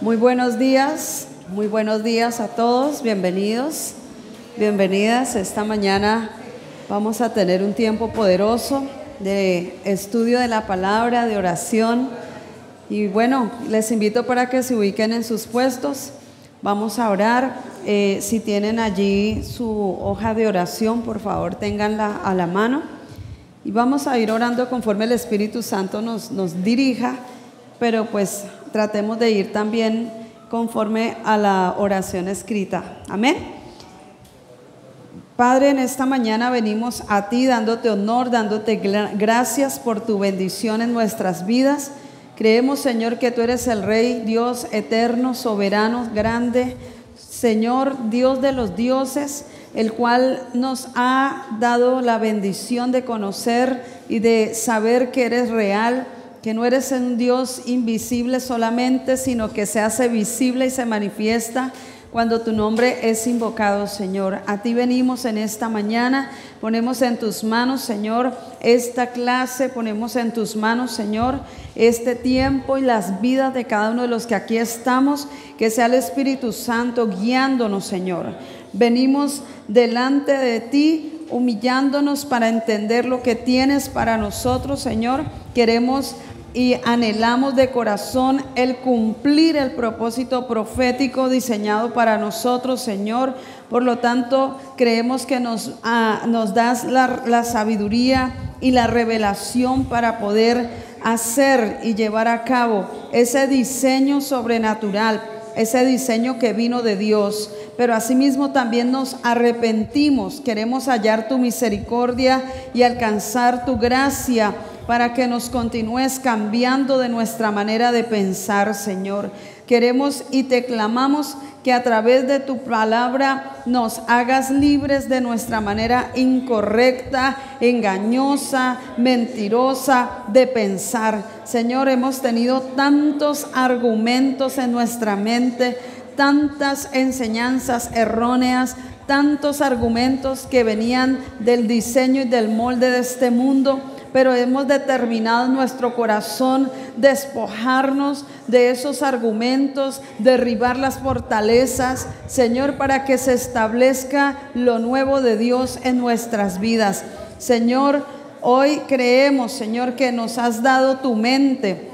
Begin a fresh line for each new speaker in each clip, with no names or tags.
Muy buenos días a todos, bienvenidos, bienvenidas. Esta mañana vamos a tener un tiempo poderoso de estudio de la palabra, de oración. Y bueno, les invito para que se ubiquen en sus puestos. Vamos a orar. Si tienen allí su hoja de oración, por favor, ténganla a la mano. Y vamos a ir orando conforme el Espíritu Santo nos dirija, pero pues tratemos de ir también conforme a la oración escrita. Amén. Padre, en esta mañana venimos a ti dándote honor, dándote gracias por tu bendición en nuestras vidas. Creemos, Señor, que tú eres el Rey, Dios eterno, soberano, grande, Señor, Dios de los dioses, el cual nos ha dado la bendición de conocer y de saber que eres real, que no eres un Dios invisible solamente, sino que se hace visible y se manifiesta cuando tu nombre es invocado, Señor. A ti venimos en esta mañana, ponemos en tus manos, Señor, esta clase, ponemos en tus manos, Señor, este tiempo y las vidas de cada uno de los que aquí estamos, que sea el Espíritu Santo guiándonos, Señor. Venimos delante de ti, humillándonos para entender lo que tienes para nosotros, Señor. Queremos y anhelamos de corazón el cumplir el propósito profético diseñado para nosotros, Señor. Por lo tanto, creemos que nos das la sabiduría y la revelación para poder hacer y llevar a cabo ese diseño sobrenatural, ese diseño que vino de Dios. Pero asimismo también nos arrepentimos, queremos hallar tu misericordia y alcanzar tu gracia para que nos continúes cambiando de nuestra manera de pensar, Señor. Queremos y te clamamos que a través de tu palabra nos hagas libres de nuestra manera incorrecta, engañosa, mentirosa de pensar. Señor, hemos tenido tantos argumentos en nuestra mente, tantas enseñanzas erróneas, tantos argumentos que venían del diseño y del molde de este mundo, pero hemos determinado en nuestro corazón despojarnos de esos argumentos, derribar las fortalezas, Señor, para que se establezca lo nuevo de Dios en nuestras vidas. Señor, hoy creemos, Señor, que nos has dado tu mente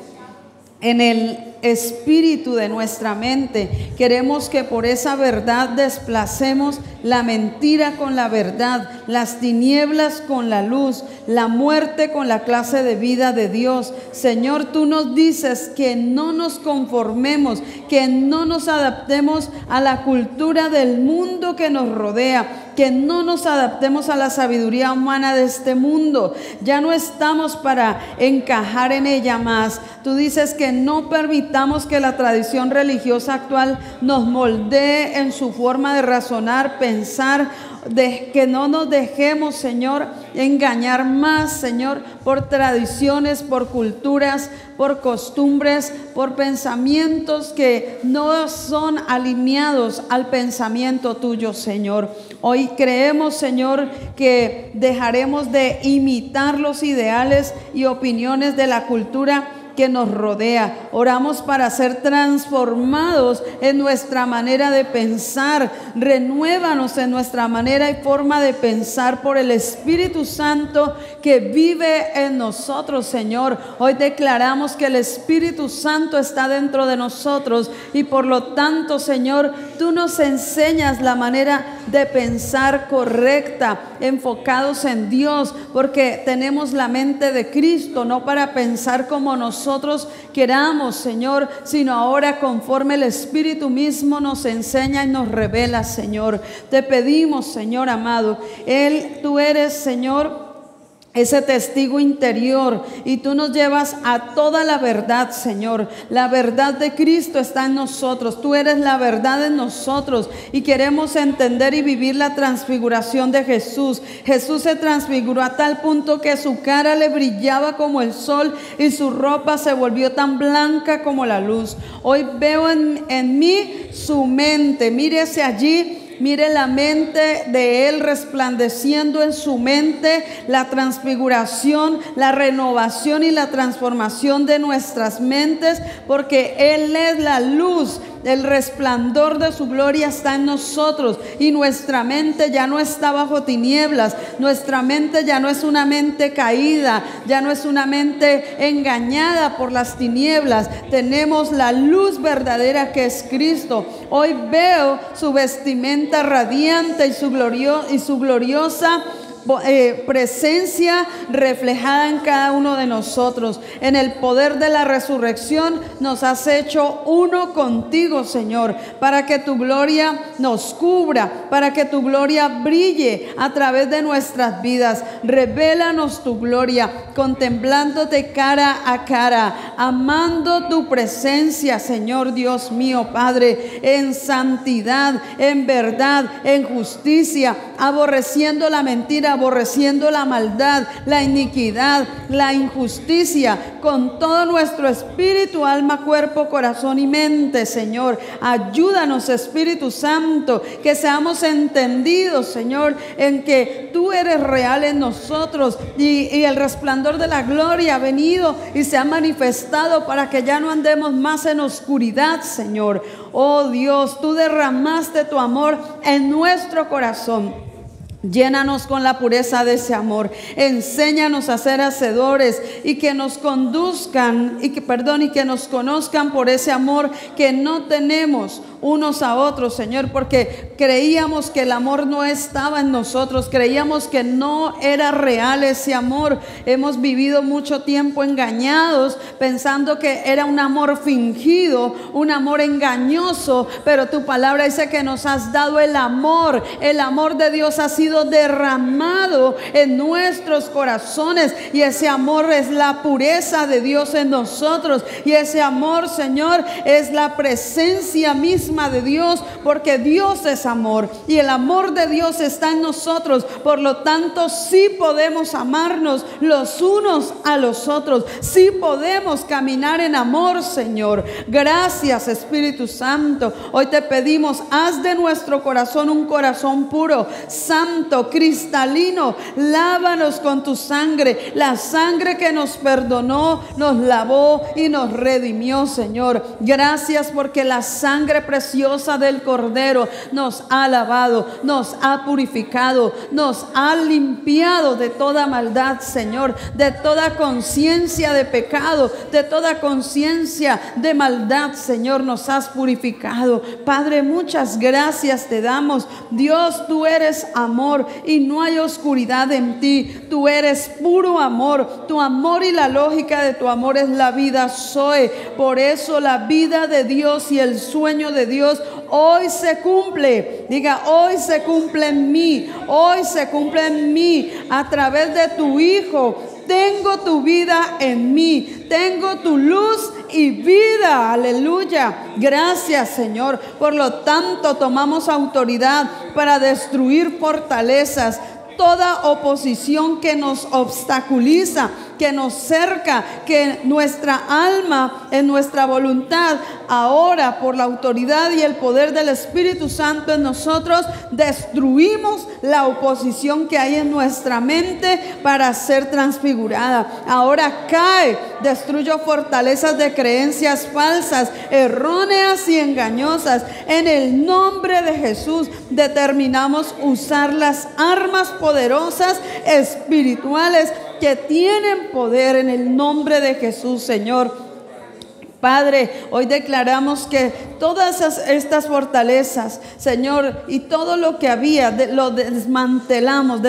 en el espíritu de nuestra mente. Queremos que por esa verdad desplacemos la mentira con la verdad, las tinieblas con la luz, la muerte con la clase de vida de Dios. Señor, tú nos dices que no nos conformemos, que no nos adaptemos a la cultura del mundo que nos rodea, que no nos adaptemos a la sabiduría humana de este mundo. Ya no estamos para encajar en ella más. Tú dices que no permitamos que la tradición religiosa actual nos moldee en su forma de razonar, pensar, que no nos dejemos, Señor, engañar más, Señor, por tradiciones, por culturas, por costumbres, por pensamientos que no son alineados al pensamiento tuyo, Señor. Hoy creemos, Señor, que dejaremos de imitar los ideales y opiniones de la cultura que nos rodea. Oramos para ser transformados en nuestra manera de pensar. Renuévanos en nuestra manera y forma de pensar por el Espíritu Santo que vive en nosotros, Señor. Hoy declaramos que el Espíritu Santo está dentro de nosotros y por lo tanto, Señor, tú nos enseñas la manera de pensar correcta, enfocados en Dios, porque tenemos la mente de Cristo, no para pensar como nosotros queramos, Señor, sino ahora conforme el Espíritu mismo nos enseña y nos revela, Señor. Te pedimos, Señor amado, tú eres, Señor, ese testigo interior, y tú nos llevas a toda la verdad, Señor. La verdad de Cristo está en nosotros. Tú eres la verdad en nosotros y queremos entender y vivir la transfiguración de Jesús. Jesús se transfiguró a tal punto que su cara le brillaba como el sol y su ropa se volvió tan blanca como la luz. Hoy veo en mí su mente. Mírese allí Mire la mente de él resplandeciendo en su mente, la transfiguración, la renovación y la transformación de nuestras mentes, porque Él es la luz. El resplandor de su gloria está en nosotros y nuestra mente ya no está bajo tinieblas. Nuestra mente ya no es una mente caída, ya no es una mente engañada por las tinieblas. Tenemos la luz verdadera que es Cristo. Hoy veo su vestimenta radiante y su gloriosa presencia reflejada en cada uno de nosotros. En el poder de la resurrección nos has hecho uno contigo, Señor, para que tu gloria nos cubra, para que tu gloria brille a través de nuestras vidas. Revélanos tu gloria, contemplándote cara a cara, amando tu presencia, Señor Dios mío, Padre, en santidad, en verdad, en justicia, aborreciendo la mentira, aborreciendo la maldad, la iniquidad, la injusticia, con todo nuestro espíritu, alma, cuerpo, corazón y mente, Señor. Ayúdanos, Espíritu Santo, que seamos entendidos, Señor, en que tú eres real en nosotros y el resplandor de la gloria ha venido y se ha manifestado para que ya no andemos más en oscuridad, Señor. Oh Dios, tú derramaste tu amor en nuestro corazón. Llénanos con la pureza de ese amor. Enséñanos a ser hacedores y que nos conduzcan y que nos conozcan por ese amor que no tenemos unos a otros, Señor, porque creíamos que el amor no estaba en nosotros, creíamos que no era real ese amor. Hemos vivido mucho tiempo engañados, pensando que era un amor fingido, un amor engañoso, pero tu palabra dice que nos has dado el amor de Dios ha sido derramado en nuestros corazones, y ese amor es la pureza de Dios en nosotros, y ese amor, Señor, es la presencia misma de Dios, porque Dios es amor y el amor de Dios está en nosotros. Por lo tanto, sí podemos amarnos los unos a los otros, sí podemos caminar en amor, Señor. Gracias, Espíritu Santo. Hoy te pedimos, haz de nuestro corazón un corazón puro, santo, cristalino. Lávanos con tu sangre, la sangre que nos perdonó, nos lavó y nos redimió, Señor. Gracias porque la sangre preciosa del Cordero nos ha lavado, nos ha purificado, nos ha limpiado de toda maldad, Señor, de toda conciencia de pecado, de toda conciencia de maldad, Señor, nos has purificado. Padre, muchas gracias te damos. Dios, tú eres amor y no hay oscuridad en ti. Tú eres puro amor. Tu amor y la lógica de tu amor es la vida Zoe. Por eso la vida de Dios y el sueño de Dios hoy se cumple. Diga, hoy se cumple en mí. Hoy se cumple en mí a través de tu Hijo. Tengo tu vida en mí. Tengo tu luz y vida. Aleluya. Gracias, Señor. Por lo tanto, tomamos autoridad para destruir fortalezas. Toda oposición que nos obstaculiza, que nos cerca, que nuestra alma, en nuestra voluntad, ahora por la autoridad y el poder del Espíritu Santo en nosotros, destruimos la oposición que hay en nuestra mente para ser transfigurada. Ahora cae, destruyo fortalezas de creencias falsas, erróneas y engañosas. En el nombre de Jesús determinamos usar las armas poderosas espirituales que tienen poder en el nombre de Jesús, Señor. Padre, hoy declaramos que todas estas fortalezas, Señor, y todo lo que había, lo desmantelamos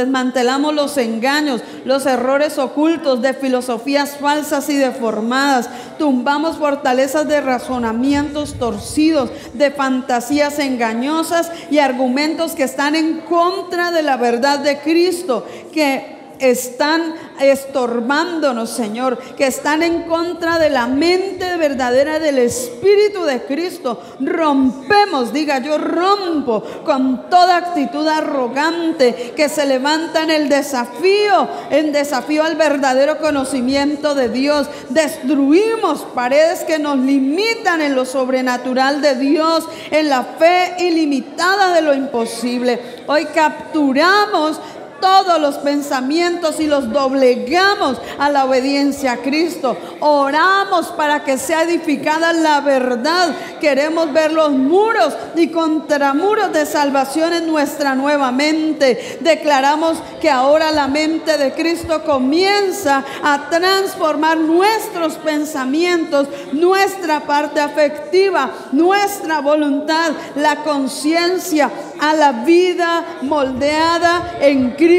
los engaños, los errores ocultos de filosofías falsas y deformadas. Tumbamos fortalezas de razonamientos torcidos, de fantasías engañosas y argumentos que están en contra de la verdad de Cristo, que están estorbándonos, Señor, que están en contra de la mente verdadera del Espíritu de Cristo. Rompemos, diga yo rompo con toda actitud arrogante que se levanta en desafío al verdadero conocimiento de Dios. Destruimos paredes que nos limitan en lo sobrenatural de Dios, en la fe ilimitada de lo imposible. Hoy capturamos todos los pensamientos y los doblegamos a la obediencia a Cristo. Oramos para que sea edificada la verdad. Queremos ver los muros y contramuros de salvación en nuestra nueva mente. Declaramos que ahora la mente de Cristo comienza a transformar nuestros pensamientos, nuestra parte afectiva, nuestra voluntad, la conciencia, a la vida moldeada en Cristo,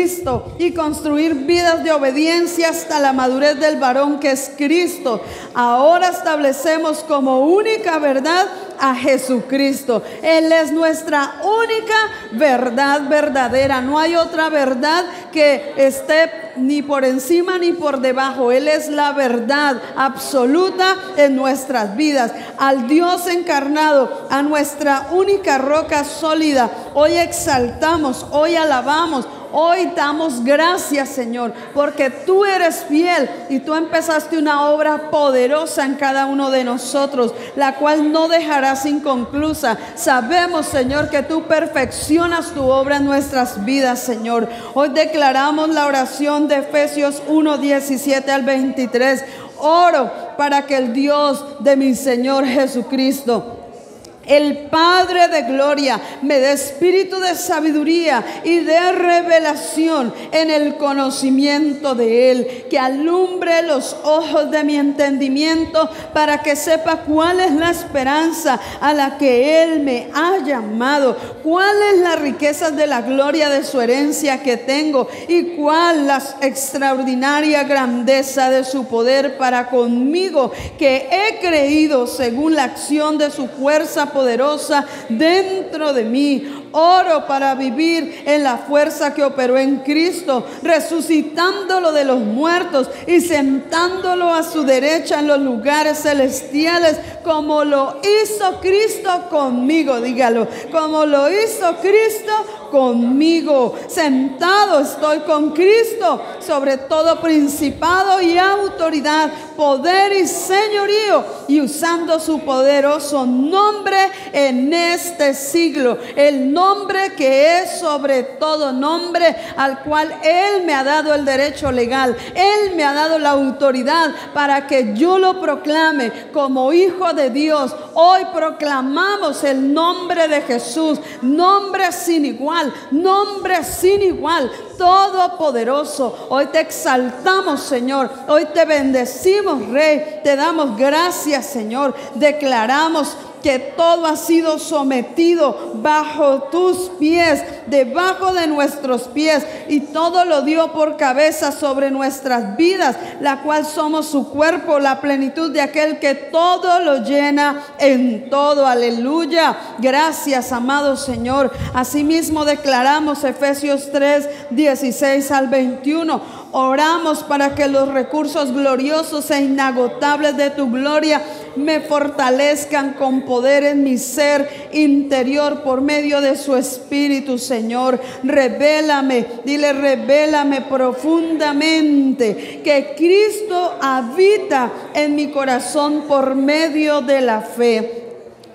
y construir vidas de obediencia hasta la madurez del varón que es Cristo. Ahora establecemos como única verdad a Jesucristo. Él es nuestra única verdad verdadera. No hay otra verdad que esté ni por encima ni por debajo. Él es la verdad absoluta en nuestras vidas. Al Dios encarnado, a nuestra única roca sólida, hoy exaltamos, hoy alabamos, hoy damos gracias, Señor, porque tú eres fiel y tú empezaste una obra poderosa en cada uno de nosotros, la cual no dejarás inconclusa. Sabemos, Señor, que tú perfeccionas tu obra en nuestras vidas, Señor. Hoy declaramos la oración de Efesios 1, 17 al 23. Oro para que el Dios de mi Señor Jesucristo, el Padre de gloria, me dé espíritu de sabiduría y de revelación en el conocimiento de Él, que alumbre los ojos de mi entendimiento para que sepa cuál es la esperanza a la que Él me ha llamado, cuál es la riqueza de la gloria de su herencia que tengo, y cuál la extraordinaria grandeza de su poder para conmigo, que he creído según la acción de su fuerza poderosa dentro de mí. Oro para vivir en la fuerza que operó en Cristo, resucitándolo de los muertos y sentándolo a su derecha en los lugares celestiales, como lo hizo Cristo conmigo. Dígalo, como lo hizo Cristo conmigo. Sentado estoy con Cristo sobre todo principado y autoridad, poder y señorío, y usando su poderoso nombre en este siglo, el nombre que es sobre todo nombre, al cual Él me ha dado el derecho legal. Él me ha dado la autoridad para que yo lo proclame como hijo de Dios. Hoy proclamamos el nombre de Jesús, nombre sin igual, nombre sin igual, todopoderoso. Hoy te exaltamos, Señor. Hoy te bendecimos, Rey. Te damos gracias, Señor. Declaramos que todo ha sido sometido bajo tus pies, debajo de nuestros pies, y todo lo dio por cabeza sobre nuestras vidas, la cual somos su cuerpo, la plenitud de aquel que todo lo llena en todo. Aleluya. Gracias, amado Señor. Asimismo declaramos Efesios 3, 16 al 21. Oramos para que los recursos gloriosos e inagotables de tu gloria me fortalezcan con poder en mi ser interior por medio de su Espíritu, Señor. Revélame, dile, revélame profundamente que Cristo habita en mi corazón por medio de la fe.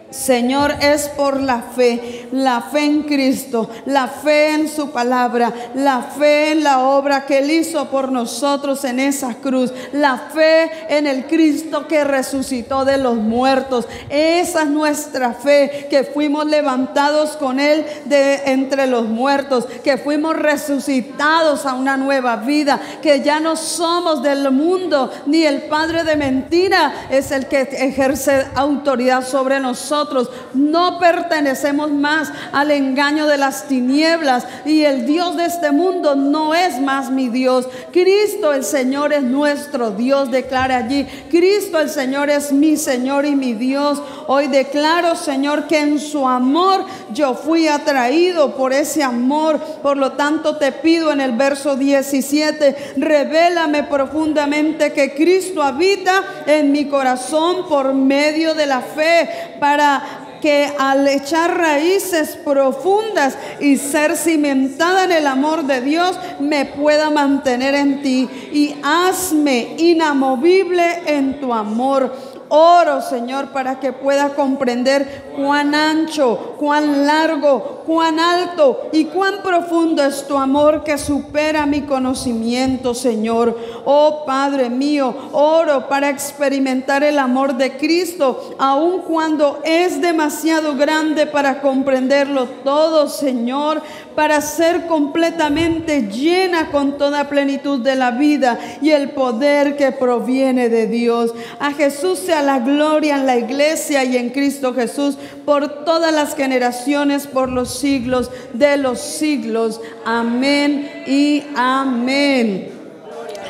Señor, es por la fe en Cristo, la fe en su palabra, la fe en la obra que Él hizo por nosotros en esa cruz, la fe en el Cristo que resucitó de los muertos. Esa es nuestra fe, que fuimos levantados con Él de entre los muertos, que fuimos resucitados a una nueva vida, que ya no somos del mundo, ni el padre de mentira es el que ejerce autoridad sobre nosotros, nosotros. No pertenecemos más al engaño de las tinieblas, y el Dios de este mundo no es más mi Dios. Cristo el Señor es nuestro Dios, declara allí. Cristo el Señor es mi Señor y mi Dios. Hoy declaro, Señor, que en su amor yo fui atraído por ese amor. Por lo tanto te pido en el verso 17, revélame profundamente que Cristo habita en mi corazón por medio de la fe, para que al echar raíces profundas y ser cimentada en el amor de Dios, me pueda mantener en ti, y hazme inamovible en tu amor. Oro, Señor, para que pueda comprender cuán ancho, cuán largo, cuán alto y cuán profundo es tu amor, que supera mi conocimiento, Señor. Oh Padre mío, oro para experimentar el amor de Cristo, aun cuando es demasiado grande para comprenderlo todo, Señor, para ser completamente llena con toda plenitud de la vida y el poder que proviene de Dios. A Jesús sea la gloria en la iglesia y en Cristo Jesús por todas las generaciones, por los siglos de los siglos. Amén y amén.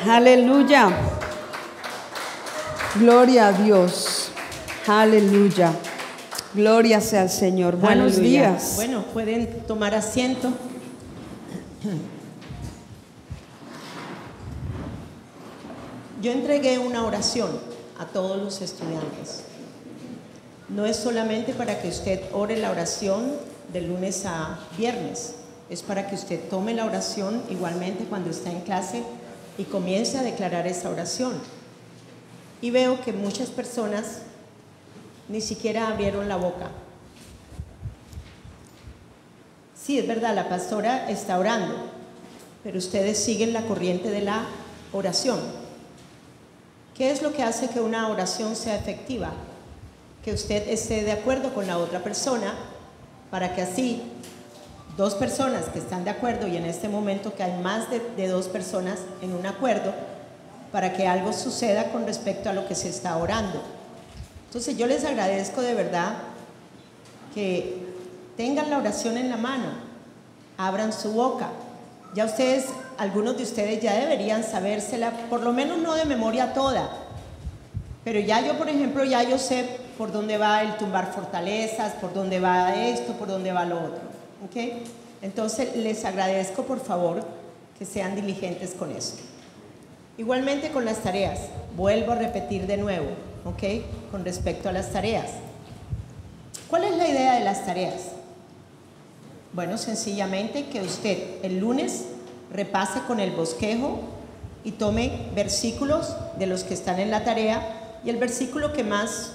Aleluya. Gloria a Dios. Aleluya. Gloria sea al Señor. Buenos
Aleluya.
días.
Bueno, pueden tomar asiento. Yo entregué una oración a todos los estudiantes. No es solamente para que usted ore la oración de lunes a viernes, es para que usted tome la oración igualmente cuando está en clase y comience a declarar esa oración. Y veo que muchas personas ni siquiera abrieron la boca. Sí, es verdad, la pastora está orando, pero ustedes siguen la corriente de la oración. ¿Qué es lo que hace que una oración sea efectiva? Que usted esté de acuerdo con la otra persona, para que así dos personas que están de acuerdo, y en este momento que hay más de dos personas en un acuerdo, para que algo suceda con respecto a lo que se está orando. Entonces yo les agradezco de verdad que tengan la oración en la mano, abran su boca. Ya ustedes, algunos de ustedes ya deberían sabérsela, por lo menos no de memoria toda, pero ya yo, por ejemplo, ya yo sé por dónde va el tumbar fortalezas, por dónde va esto, por dónde va lo otro, ¿ok? Entonces les agradezco, por favor, que sean diligentes con eso. Igualmente con las tareas, vuelvo a repetir de nuevo, ¿ok? Con respecto a las tareas. ¿Cuál es la idea de las tareas? Bueno, sencillamente que usted el lunes repase con el bosquejo y tome versículos de los que están en la tarea, y el versículo que más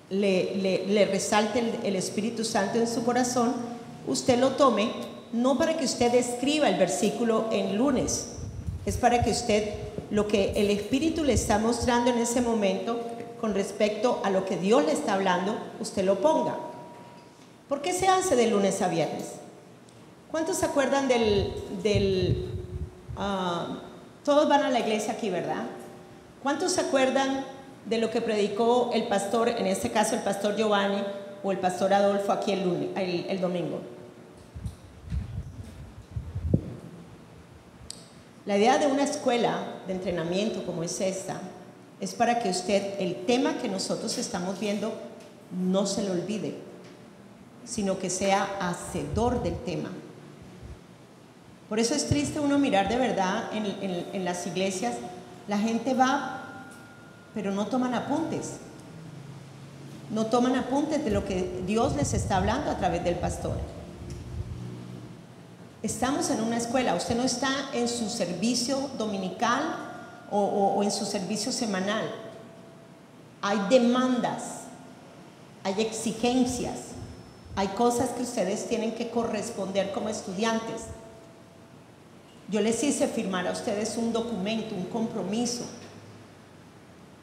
le resalte el Espíritu Santo en su corazón, usted lo tome, no para que usted escriba el versículo en lunes, es para que usted, lo que el Espíritu le está mostrando en ese momento con respecto a lo que Dios le está hablando, usted lo ponga. ¿Por qué se hace de lunes a viernes? ¿Cuántos se acuerdan todos van a la iglesia aquí, ¿verdad? ¿Cuántos se acuerdan de lo que predicó el pastor, en este caso el pastor Giovanni o el pastor Adolfo aquí el domingo? La idea de una escuela de entrenamiento como es esta es para que usted, el tema que nosotros estamos viendo, no se lo olvide, sino que sea hacedor del tema. Por eso es triste uno mirar de verdad en las iglesias, la gente va, pero no toman apuntes. No toman apuntes de lo que Dios les está hablando a través del pastor. Estamos en una escuela, usted no está en su servicio dominical o en su servicio semanal. Hay demandas, hay exigencias, hay cosas que ustedes tienen que corresponder como estudiantes. Yo les hice firmar a ustedes un documento, un compromiso.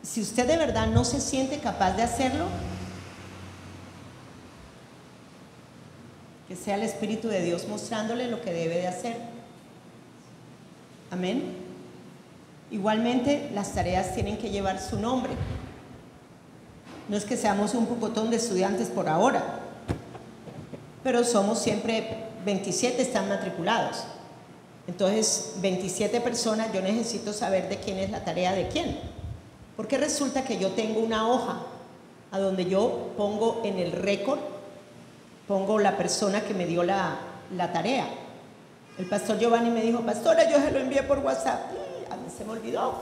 Si usted de verdad no se siente capaz de hacerlo, que sea el Espíritu de Dios mostrándole lo que debe de hacer. Amén. Igualmente, las tareas tienen que llevar su nombre. No es que seamos un pocotón de estudiantes por ahora, pero somos siempre 27 están matriculados. Entonces, 27 personas, yo necesito saber de quién es la tarea de quién. Porque resulta que yo tengo una hoja a donde yo pongo en el récord, pongo la persona que me dio la tarea. El pastor Giovanni me dijo, pastora, yo se lo envié por WhatsApp. Y a mí se me olvidó.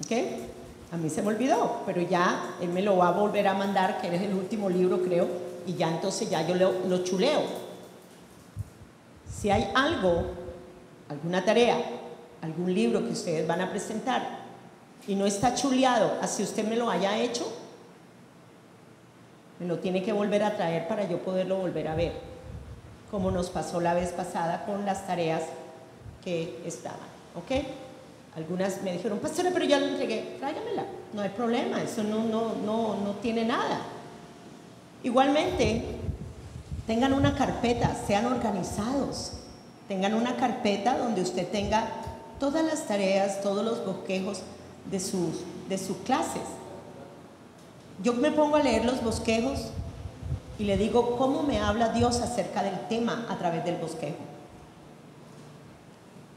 ¿Ok? A mí se me olvidó, pero ya él me lo va a volver a mandar, que es el último libro, creo, y ya entonces ya yo lo chuleo. Si hay algo, alguna tarea, algún libro que ustedes van a presentar y no está chuleado, así usted me lo haya hecho, me lo tiene que volver a traer para yo poderlo volver a ver, como nos pasó la vez pasada con las tareas que estaban, ¿ok? Algunas me dijeron, pastora, pero ya lo entregué, tráigamela, no hay problema, eso no tiene nada. Igualmente, tengan una carpeta, sean organizados, tengan una carpeta donde usted tenga todas las tareas, todos los bosquejos de sus clases. Yo me pongo a leer los bosquejos y le digo, ¿cómo me habla Dios acerca del tema a través del bosquejo?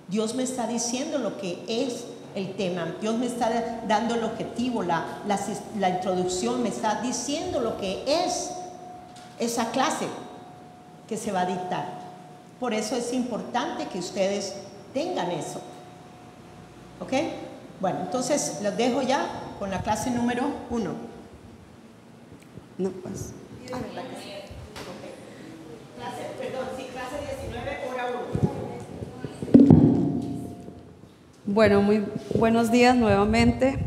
Dios me está diciendo lo que es el tema, Dios me está dando el objetivo, la introducción, me está diciendo lo que es esa clase que se va a dictar. Por eso es importante que ustedes tengan eso. ¿Ok? Bueno, entonces los dejo ya con la clase número 1.
No, pues.
Clase 19, hora 1.
Bueno, muy buenos días nuevamente.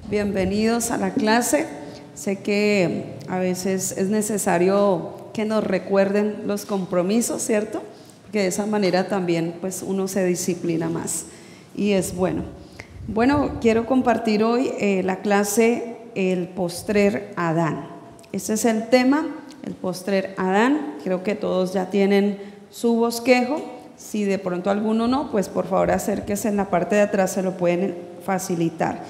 Bienvenidos a la clase. Sé que a veces es necesario que nos recuerden los compromisos, ¿cierto? Porque de esa manera también pues uno se disciplina más y es bueno. Bueno, quiero compartir hoy la clase El postrer Adán. Ese es el tema, el postrer Adán. Creo que todos ya tienen su bosquejo. Si de pronto alguno no, pues por favor acérquese en la parte de atrás, se lo pueden facilitar.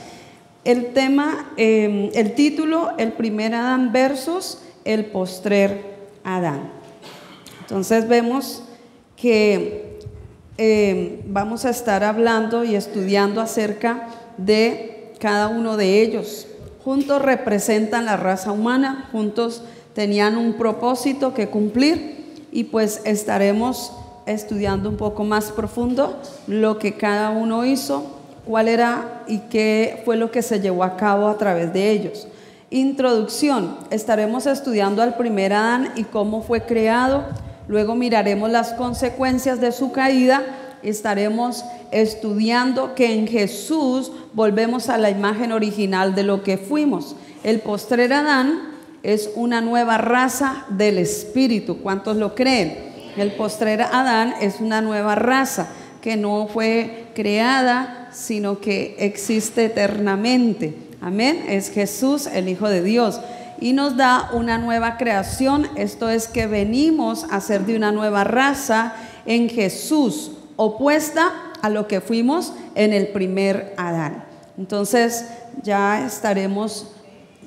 El tema, el título, el primer Adán versus el postrer Adán. Entonces vemos que vamos a estar hablando y estudiando acerca de cada uno de ellos. Juntos representan la raza humana, juntos tenían un propósito que cumplir y pues estaremos estudiando un poco más profundo lo que cada uno hizo, cuál era y qué fue lo que se llevó a cabo a través de ellos. Introducción, estaremos estudiando al primer Adán y cómo fue creado, luego miraremos las consecuencias de su caída, estaremos estudiando que en Jesús volvemos a la imagen original de lo que fuimos. El postrer Adán es una nueva raza del Espíritu, ¿cuántos lo creen? El postrer Adán es una nueva raza que no fue creada, sino que existe eternamente. Amén. Es Jesús, el Hijo de Dios. Y nos da una nueva creación. Esto es que venimos a ser de una nueva raza en Jesús, opuesta a lo que fuimos en el primer Adán. Entonces ya estaremos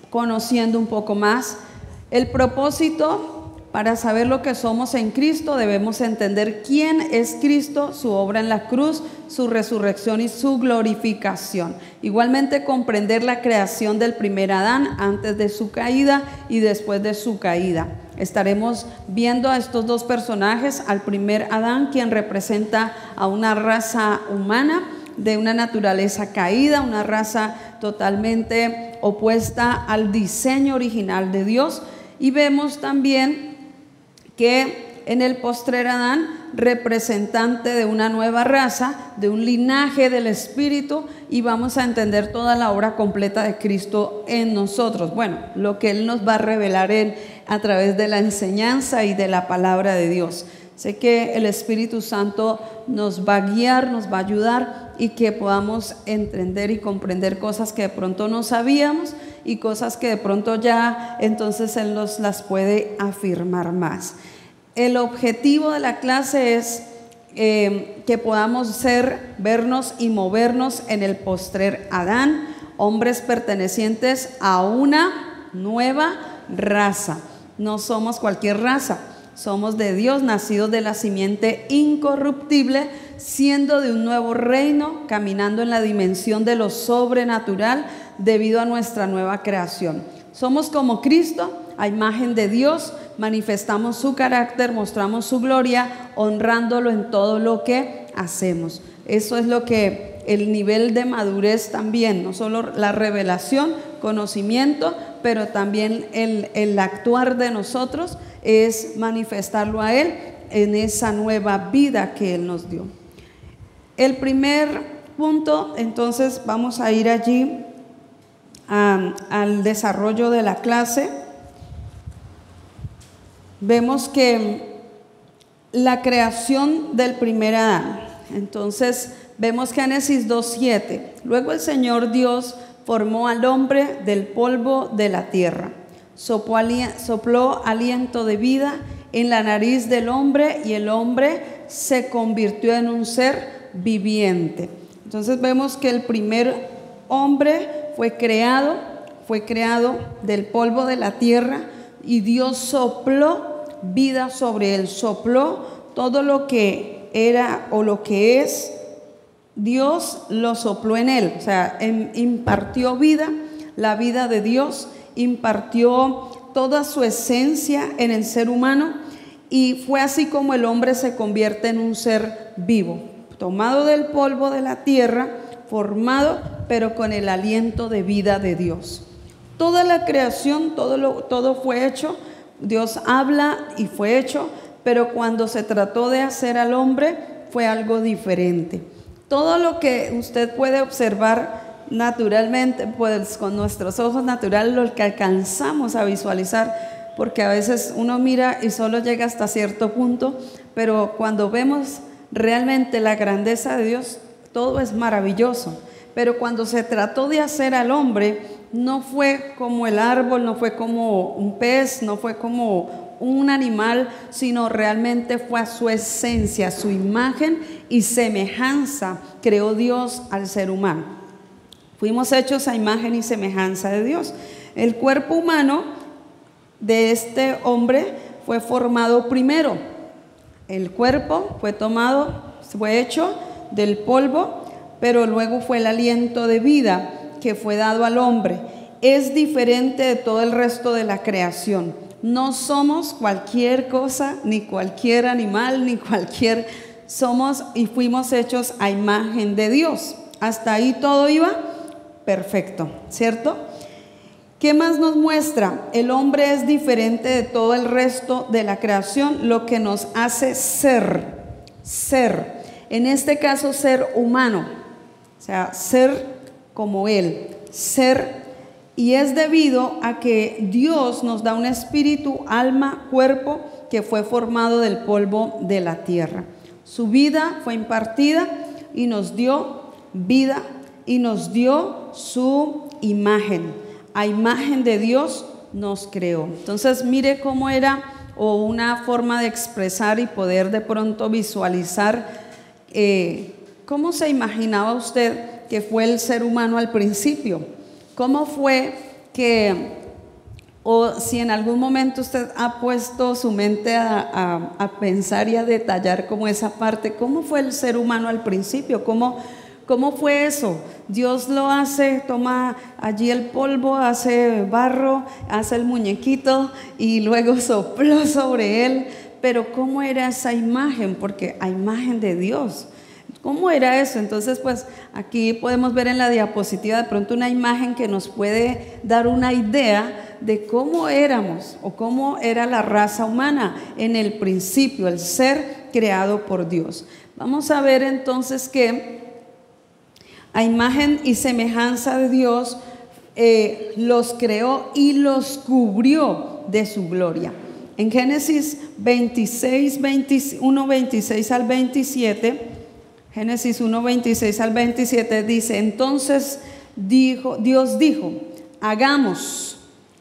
conociendo un poco más el propósito. Para saber lo que somos en Cristo debemos entender quién es Cristo, su obra en la cruz, su resurrección y su glorificación. Igualmente comprender la creación del primer Adán antes de su caída y después de su caída. Estaremos viendo a estos dos personajes, al primer Adán, quien representa a una raza humana de una naturaleza caída, una raza totalmente opuesta al diseño original de Dios, y vemos también que en el postrer Adán, representante de una nueva raza, de un linaje del Espíritu, y vamos a entender toda la obra completa de Cristo en nosotros. Bueno, lo que Él nos va a revelar a través de la enseñanza y de la palabra de Dios. Sé que el Espíritu Santo nos va a guiar, nos va a ayudar y que podamos entender y comprender cosas que de pronto no sabíamos y cosas que de pronto ya entonces Él nos las puede afirmar más. El objetivo de la clase es que podamos vernos y movernos en el postrer Adán, hombres pertenecientes a una nueva raza. No somos cualquier raza, somos de Dios, nacidos de la simiente incorruptible, siendo de un nuevo reino, caminando en la dimensión de lo sobrenatural debido a nuestra nueva creación. Somos como Cristo, a imagen de Dios, manifestamos su carácter, mostramos su gloria, honrándolo en todo lo que hacemos. Eso es lo que el nivel de madurez también, no solo la revelación, conocimiento, pero también el actuar de nosotros es manifestarlo a Él en esa nueva vida que Él nos dio. El primer punto, entonces vamos a ir allí al desarrollo de la clase. Vemos que la creación del primer Adán. Entonces vemos Génesis 2:7. Luego el Señor Dios formó al hombre del polvo de la tierra, sopló aliento de vida en la nariz del hombre y el hombre se convirtió en un ser viviente. Entonces vemos que el primer hombre fue creado del polvo de la tierra y Dios sopló vida sobre él, sopló todo lo que era o lo que es. Dios lo sopló en él, o sea, impartió vida, la vida de Dios, impartió toda su esencia en el ser humano y fue así como el hombre se convierte en un ser vivo, tomado del polvo de la tierra, formado, pero con el aliento de vida de Dios. Toda la creación, todo fue hecho, Dios habla y fue hecho, pero cuando se trató de hacer al hombre fue algo diferente. Todo lo que usted puede observar naturalmente, pues con nuestros ojos naturales, lo que alcanzamos a visualizar, porque a veces uno mira y solo llega hasta cierto punto, pero cuando vemos realmente la grandeza de Dios, todo es maravilloso. Pero cuando se trató de hacer al hombre, no fue como el árbol, no fue como un pez, no fue como un animal, sino realmente fue a su esencia, su imagen y semejanza creó Dios al ser humano. Fuimos hechos a imagen y semejanza de Dios. El cuerpo humano de este hombre fue formado primero. El cuerpo fue hecho del polvo, pero luego fue el aliento de vida que fue dado al hombre. Es diferente de todo el resto de la creación. No somos cualquier cosa, ni cualquier animal, somos y fuimos hechos a imagen de Dios. Hasta ahí todo iba perfecto, ¿cierto? ¿Qué más nos muestra? El hombre es diferente de todo el resto de la creación, lo que nos hace ser. En este caso, ser humano, o sea, ser como Él, y es debido a que Dios nos da un espíritu, alma, cuerpo que fue formado del polvo de la tierra. Su vida fue impartida y nos dio vida y nos dio su imagen. A imagen de Dios nos creó. Entonces mire cómo era, o una forma de expresar y poder de pronto visualizar cómo se imaginaba usted que fue el ser humano al principio. ¿Cómo fue que, o si en algún momento usted ha puesto su mente a pensar y a detallar como esa parte, cómo fue el ser humano al principio? ¿Cómo fue eso? Dios lo hace, toma allí el polvo, hace barro, hace el muñequito y luego sopló sobre él. Pero ¿cómo era esa imagen? Porque a imagen de Dios. ¿Cómo era eso? Entonces, pues aquí podemos ver en la diapositiva de pronto una imagen que nos puede dar una idea de cómo éramos o cómo era la raza humana en el principio, el ser creado por Dios. Vamos a ver entonces que a imagen y semejanza de Dios los creó y los cubrió de su gloria. En Génesis 1:26 al 27, Génesis 1:26 al 27 dice: entonces Dios dijo, hagamos.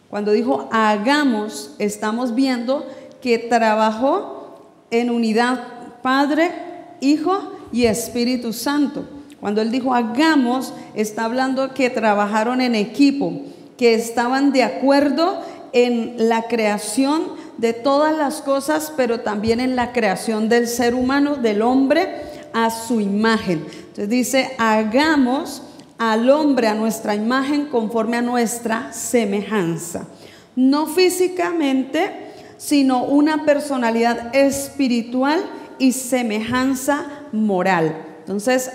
Cuando dijo hagamos, estamos viendo que trabajó en unidad Padre, Hijo y Espíritu Santo. Cuando él dijo hagamos, está hablando que trabajaron en equipo, que estaban de acuerdo en la creación de todas las cosas, pero también en la creación del ser humano, del hombre, a su imagen. Entonces dice, hagamos al hombre a nuestra imagen conforme a nuestra semejanza. No físicamente, sino una personalidad espiritual y semejanza moral. Entonces,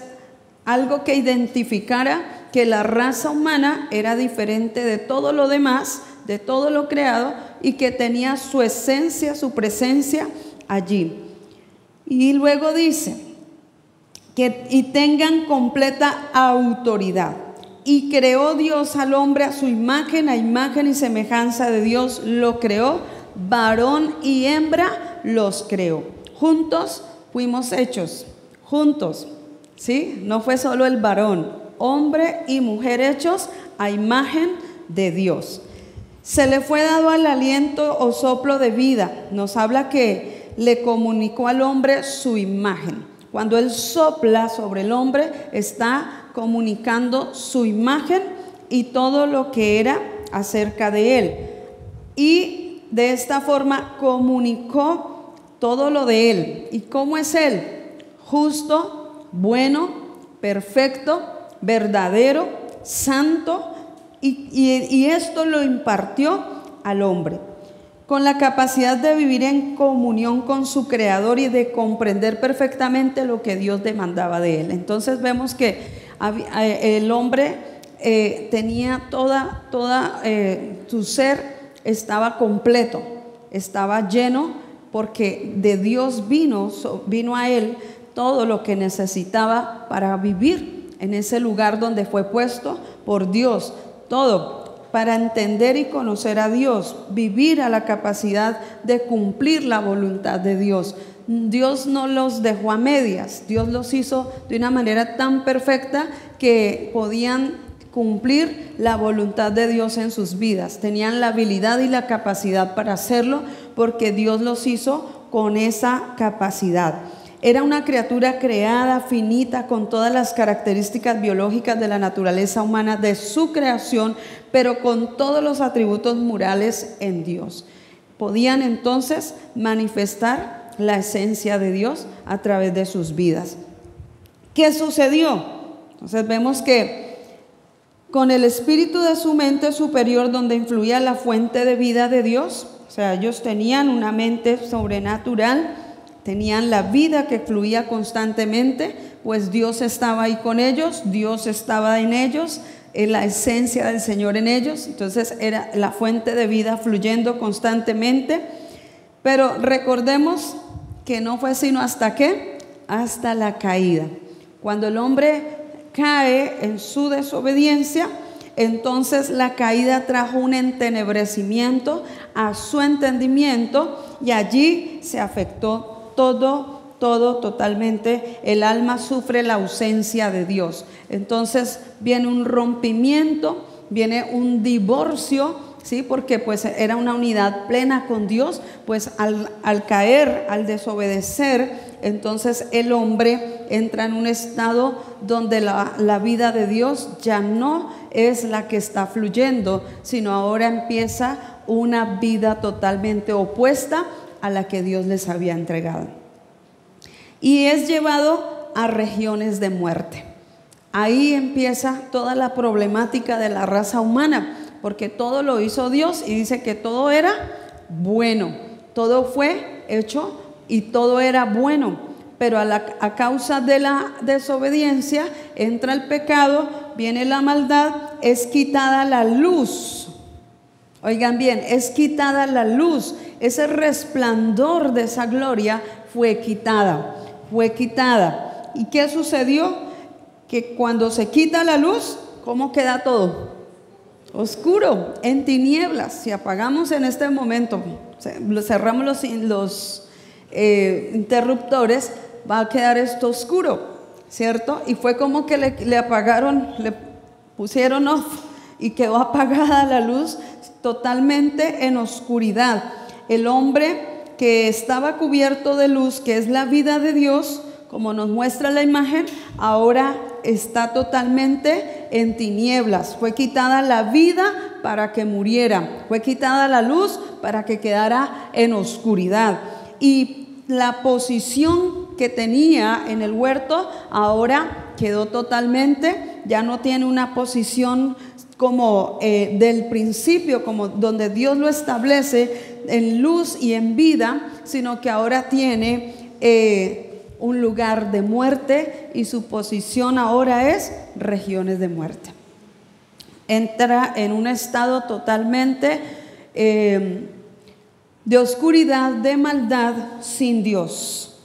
algo que identificara que la raza humana era diferente de todo lo demás, de todo lo creado, y que tenía su esencia, su presencia allí. Y luego dice que y tengan completa autoridad. Y creó Dios al hombre a su imagen, a imagen y semejanza de Dios lo creó, varón y hembra los creó. Juntos fuimos hechos, juntos, ¿sí? No fue solo el varón, hombre y mujer hechos a imagen de Dios. Se le fue dado al aliento o soplo de vida. Nos habla que le comunicó al hombre su imagen. Cuando él sopla sobre el hombre, está comunicando su imagen y todo lo que era acerca de él. Y de esta forma comunicó todo lo de él. ¿Y cómo es él? Justo, bueno, perfecto, verdadero, santo. Y esto lo impartió al hombre, con la capacidad de vivir en comunión con su creador y de comprender perfectamente lo que Dios demandaba de él. Entonces vemos que el hombre tenía su ser estaba completo, estaba lleno, porque de Dios vino a él todo lo que necesitaba para vivir en ese lugar donde fue puesto por Dios. Todo para entender y conocer a Dios, vivir a la capacidad de cumplir la voluntad de Dios. Dios no los dejó a medias, Dios los hizo de una manera tan perfecta que podían cumplir la voluntad de Dios en sus vidas. Tenían la habilidad y la capacidad para hacerlo porque Dios los hizo con esa capacidad. Era una criatura creada, finita, con todas las características biológicas de la naturaleza humana de su creación, pero con todos los atributos morales en Dios. Podían entonces manifestar la esencia de Dios a través de sus vidas. ¿Qué sucedió? Entonces vemos que con el espíritu de su mente superior, donde influía la fuente de vida de Dios, o sea, ellos tenían una mente sobrenatural, tenían la vida que fluía constantemente, pues Dios estaba ahí con ellos, Dios estaba en ellos, la esencia del Señor en ellos. Entonces era la fuente de vida fluyendo constantemente. Pero recordemos que no fue sino hasta ¿qué? Hasta la caída. Cuando el hombre cae en su desobediencia, entonces la caída trajo un entenebrecimiento a su entendimiento y allí se afectó todo totalmente. El alma sufre la ausencia de Dios. Entonces viene un rompimiento, viene un divorcio, ¿sí? Porque pues era una unidad plena con Dios, pues al caer, al desobedecer, entonces el hombre entra en un estado donde la vida de Dios ya no es la que está fluyendo, sino ahora empieza una vida totalmente opuesta a la que Dios les había entregado. Y es llevado a regiones de muerte. Ahí empieza toda la problemática de la raza humana, porque todo lo hizo Dios y dice que todo era bueno, todo fue hecho y todo era bueno, pero a causa de la desobediencia entra el pecado, viene la maldad, es quitada la luz. Oigan bien, es quitada la luz, ese resplandor de esa gloria fue quitada. ¿Y qué sucedió? Que cuando se quita la luz, ¿cómo queda todo? Oscuro, en tinieblas. Si apagamos en este momento, cerramos los interruptores, va a quedar esto oscuro, ¿cierto? Y fue como que le apagaron, le pusieron off y quedó apagada la luz totalmente en oscuridad. El hombre que estaba cubierto de luz, que es la vida de Dios, como nos muestra la imagen, ahora está totalmente en tinieblas. Fue quitada la vida para que muriera. Fue quitada la luz para que quedara en oscuridad. Y la posición que tenía en el huerto ahora quedó totalmente, ya no tiene una posición como del principio, como donde Dios lo establece en luz y en vida, sino que ahora tiene un lugar de muerte, y su posición ahora es regiones de muerte. Entra en un estado totalmente de oscuridad, de maldad, sin Dios.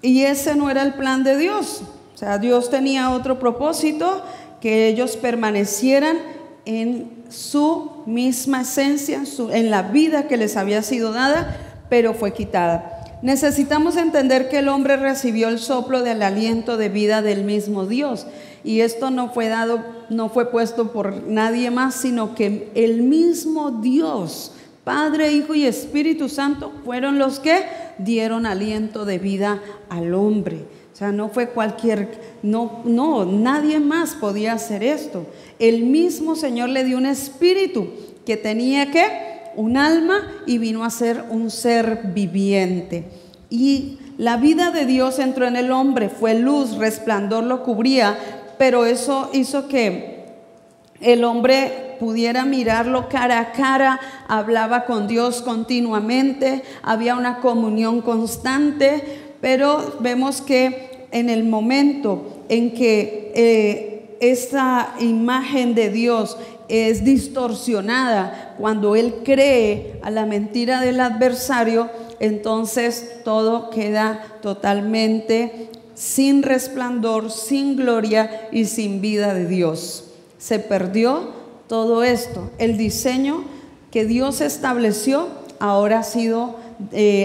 Y ese no era el plan de Dios. O sea, Dios tenía otro propósito, que ellos permanecieran en su misma esencia, en la vida que les había sido dada, pero fue quitada. Necesitamos entender que el hombre recibió el soplo del aliento de vida del mismo Dios, y esto no fue puesto por nadie más, sino que el mismo Dios, Padre, Hijo y Espíritu Santo, fueron los que dieron aliento de vida al hombre. O sea, no fue nadie más podía hacer esto. El mismo Señor le dio un espíritu que tenía un alma, y vino a ser un ser viviente. Y la vida de Dios entró en el hombre, fue luz, resplandor lo cubría, pero eso hizo que el hombre pudiera mirarlo cara a cara, hablaba con Dios continuamente, había una comunión constante. Pero vemos que en el momento en que esta imagen de Dios es distorsionada, cuando él cree a la mentira del adversario, entonces todo queda totalmente sin resplandor, sin gloria y sin vida de Dios. Se perdió todo esto. El diseño que Dios estableció ahora ha sido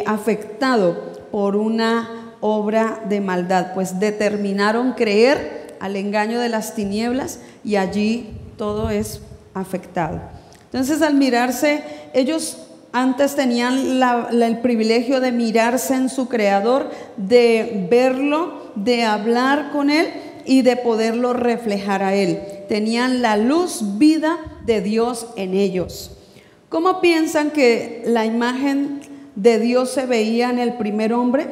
afectado por una obra de maldad, pues determinaron creer al engaño de las tinieblas, y allí todo es afectado. Entonces, al mirarse, ellos antes tenían el privilegio de mirarse en su Creador, de verlo, de hablar con Él y de poderlo reflejar a Él. Tenían la luz, vida de Dios en ellos. ¿Cómo piensan que la imagen de Dios se veía en el primer hombre?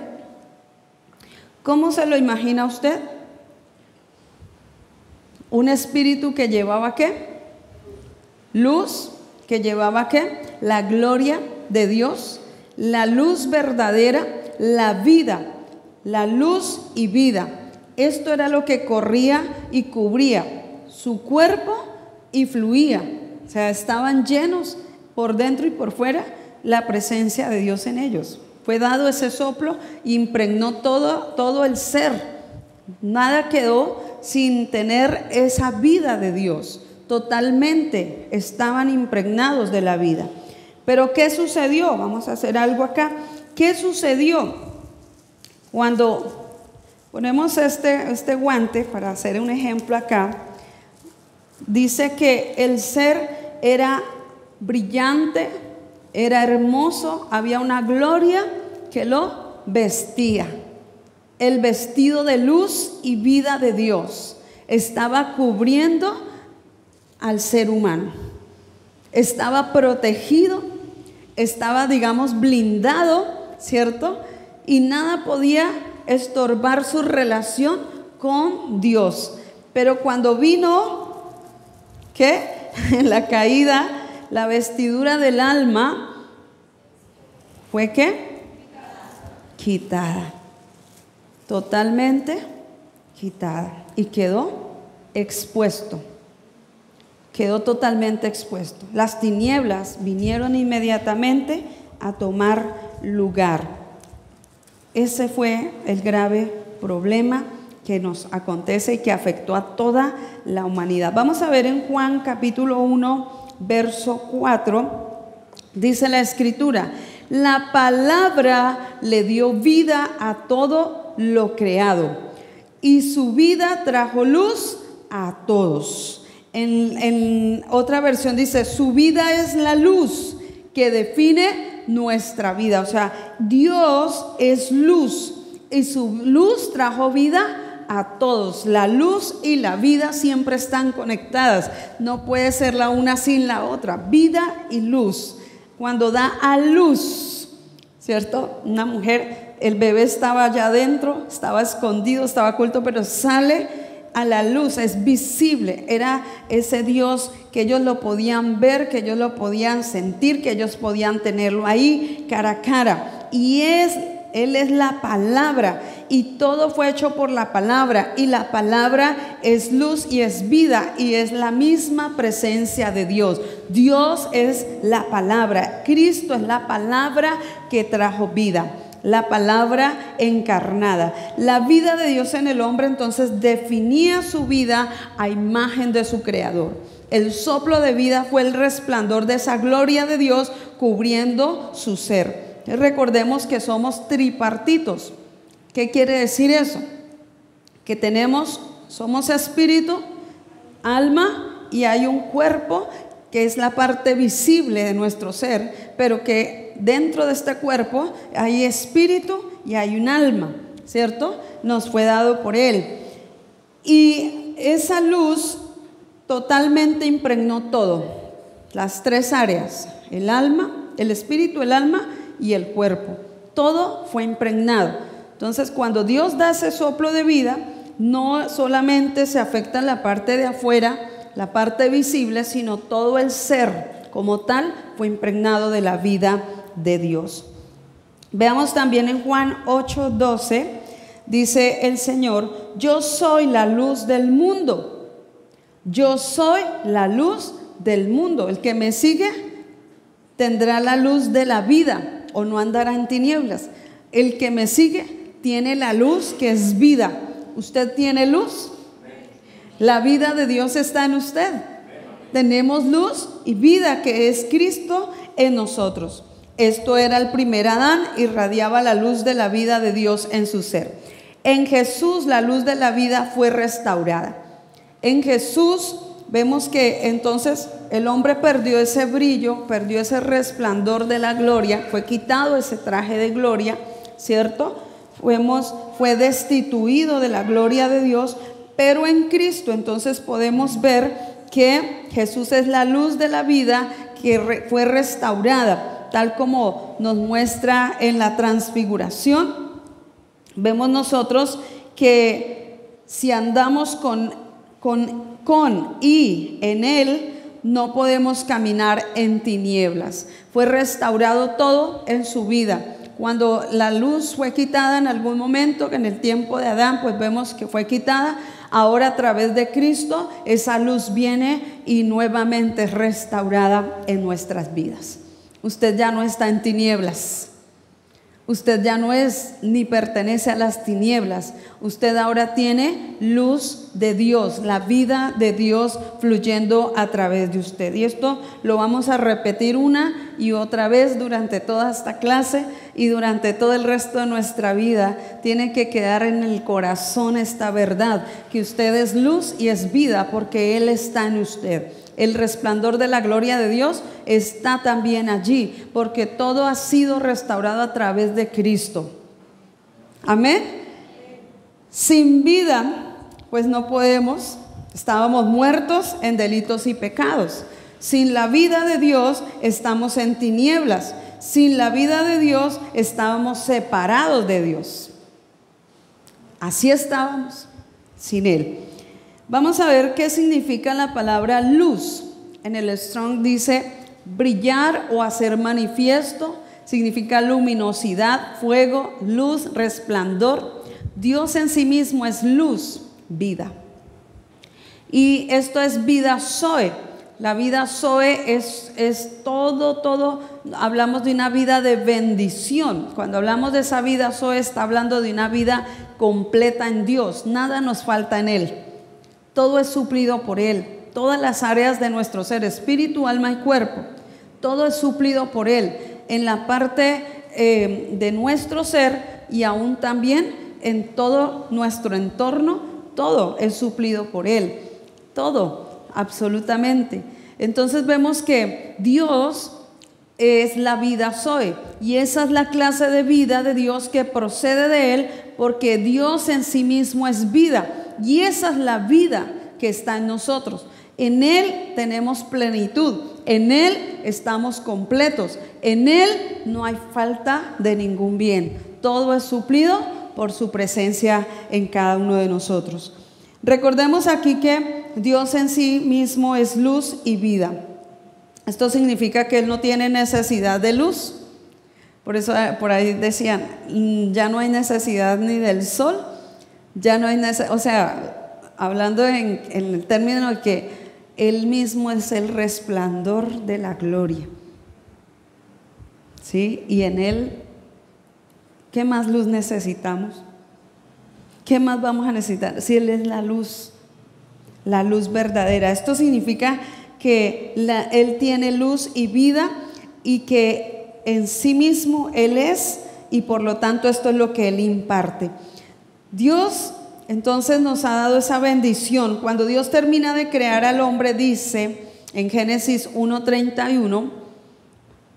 ¿Cómo se lo imagina usted? Un espíritu que llevaba ¿qué? Luz, que llevaba ¿qué? La gloria de Dios, la luz verdadera, la vida, la luz y vida. Esto era lo que corría y cubría su cuerpo y fluía. O sea, estaban llenos por dentro y por fuera la presencia de Dios en ellos. Fue dado ese soplo, impregnó todo el ser. Nada quedó sin tener esa vida de Dios. Totalmente estaban impregnados de la vida. Pero ¿qué sucedió? Vamos a hacer algo acá. ¿Qué sucedió cuando ponemos este guante para hacer un ejemplo acá? Dice que el ser era brillante, era hermoso, había una gloria que lo vestía. El vestido de luz y vida de Dios estaba cubriendo al ser humano. Estaba protegido, estaba, digamos, blindado, ¿cierto? Y nada podía estorbar su relación con Dios. Pero cuando vino, ¿qué? En la caída, la vestidura del alma fue ¿qué? Quitada. Totalmente quitada. Y quedó expuesto. Quedó totalmente expuesto. Las tinieblas vinieron inmediatamente a tomar lugar. Ese fue el grave problema que nos acontece y que afectó a toda la humanidad. Vamos a ver en Juan capítulo 1, verso 4, dice la escritura: la palabra le dio vida a todo lo creado, y su vida trajo luz a todos. En otra versión dice: su vida es la luz que define nuestra vida. O sea, Dios es luz, y su luz trajo vida a todos. La luz y la vida siempre están conectadas. No puede ser la una sin la otra. Vida y luz. Cuando da a luz, ¿cierto? Una mujer, el bebé estaba allá adentro, estaba escondido, estaba oculto, pero sale a la luz, es visible. Era ese Dios que ellos lo podían ver, que ellos lo podían sentir, que ellos podían tenerlo ahí cara a cara. Y Él es la palabra, y todo fue hecho por la palabra, y la palabra es luz y es vida, y es la misma presencia de Dios. Dios es la palabra, Cristo es la palabra que trajo vida, la palabra encarnada. La vida de Dios en el hombre entonces definía su vida a imagen de su creador. El soplo de vida fue el resplandor de esa gloria de Dios cubriendo su ser. Recordemos que somos tripartitos. ¿Qué quiere decir eso? Que somos espíritu, alma y hay un cuerpo que es la parte visible de nuestro ser, pero que dentro de este cuerpo hay espíritu y hay un alma, ¿cierto? Nos fue dado por Él. Y esa luz totalmente impregnó todo, las tres áreas, el alma, el espíritu, el alma y el cuerpo. Todo fue impregnado. Entonces, cuando Dios da ese soplo de vida, no solamente se afecta la parte de afuera, la parte visible, sino todo el ser como tal fue impregnado de la vida de Dios. Veamos también en Juan 8:12, dice el Señor: yo soy la luz del mundo. Yo soy la luz del mundo. El que me sigue tendrá la luz de la vida, o no andará en tinieblas. El que me sigue tiene la luz que es vida. ¿Usted tiene luz? La vida de Dios está en usted. Tenemos luz y vida, que es Cristo en nosotros. Esto era el primer Adán, irradiaba la luz de la vida de Dios en su ser. En Jesús la luz de la vida fue restaurada. En Jesús vemos que entonces el hombre perdió ese brillo, perdió ese resplandor de la gloria, fue quitado ese traje de gloria, ¿cierto? Fue destituido de la gloria de Dios, pero en Cristo entonces podemos ver que Jesús es la luz de la vida que fue restaurada, tal como nos muestra en la transfiguración. Vemos nosotros que si andamos con y en Él, no podemos caminar en tinieblas. Fue restaurado todo en su vida. Cuando la luz fue quitada en algún momento, en el tiempo de Adán, pues vemos que fue quitada. Ahora a través de Cristo esa luz viene y nuevamente es restaurada en nuestras vidas. Usted ya no está en tinieblas. Usted ya no es ni pertenece a las tinieblas. Usted ahora tiene luz de Dios, la vida de Dios fluyendo a través de usted. Y esto lo vamos a repetir una y otra vez durante toda esta clase y durante todo el resto de nuestra vida. Tiene que quedar en el corazón esta verdad, que usted es luz y es vida porque Él está en usted. El resplandor de la gloria de Dios está también allí, porque todo ha sido restaurado a través de Cristo. Amén. Sin vida, pues no podemos, estábamos muertos en delitos y pecados. Sin la vida de Dios estamos en tinieblas. Sin la vida de Dios estábamos separados de Dios. Así estábamos, sin Él. Vamos a ver qué significa la palabra luz. En el Strong dice brillar o hacer manifiesto. Significa luminosidad, fuego, luz, resplandor. Dios en sí mismo es luz, vida. Y esto es vida Zoe. La vida Zoe es todo. Hablamos de una vida de bendición. Cuando hablamos de esa vida Zoe, está hablando de una vida completa en Dios. Nada nos falta en Él. Todo es suplido por Él. Todas las áreas de nuestro ser, espíritu, alma y cuerpo, todo es suplido por Él. En la parte de nuestro ser y aún también en todo nuestro entorno, todo es suplido por Él. Todo, absolutamente. Entonces vemos que Dios es la vida Zoe, y esa es la clase de vida de Dios que procede de Él, porque Dios en sí mismo es vida, y esa es la vida que está en nosotros. En Él tenemos plenitud, en Él estamos completos, en Él no hay falta de ningún bien, todo es suplido por su presencia en cada uno de nosotros. Recordemos aquí que Dios en sí mismo es luz y vida. Esto significa que Él no tiene necesidad de luz. Por eso por ahí decían, ya no hay necesidad ni del sol, ya no hay necesidad, o sea, hablando en el término de que Él mismo es el resplandor de la gloria, ¿sí? Y en Él, ¿qué más luz necesitamos? ¿Qué más vamos a necesitar? Si Él es la luz verdadera. Esto significa que Él tiene luz y vida, y que en sí mismo Él es, y por lo tanto esto es lo que Él imparte. Dios entonces nos ha dado esa bendición. Cuando Dios termina de crear al hombre, dice en Génesis 1:31,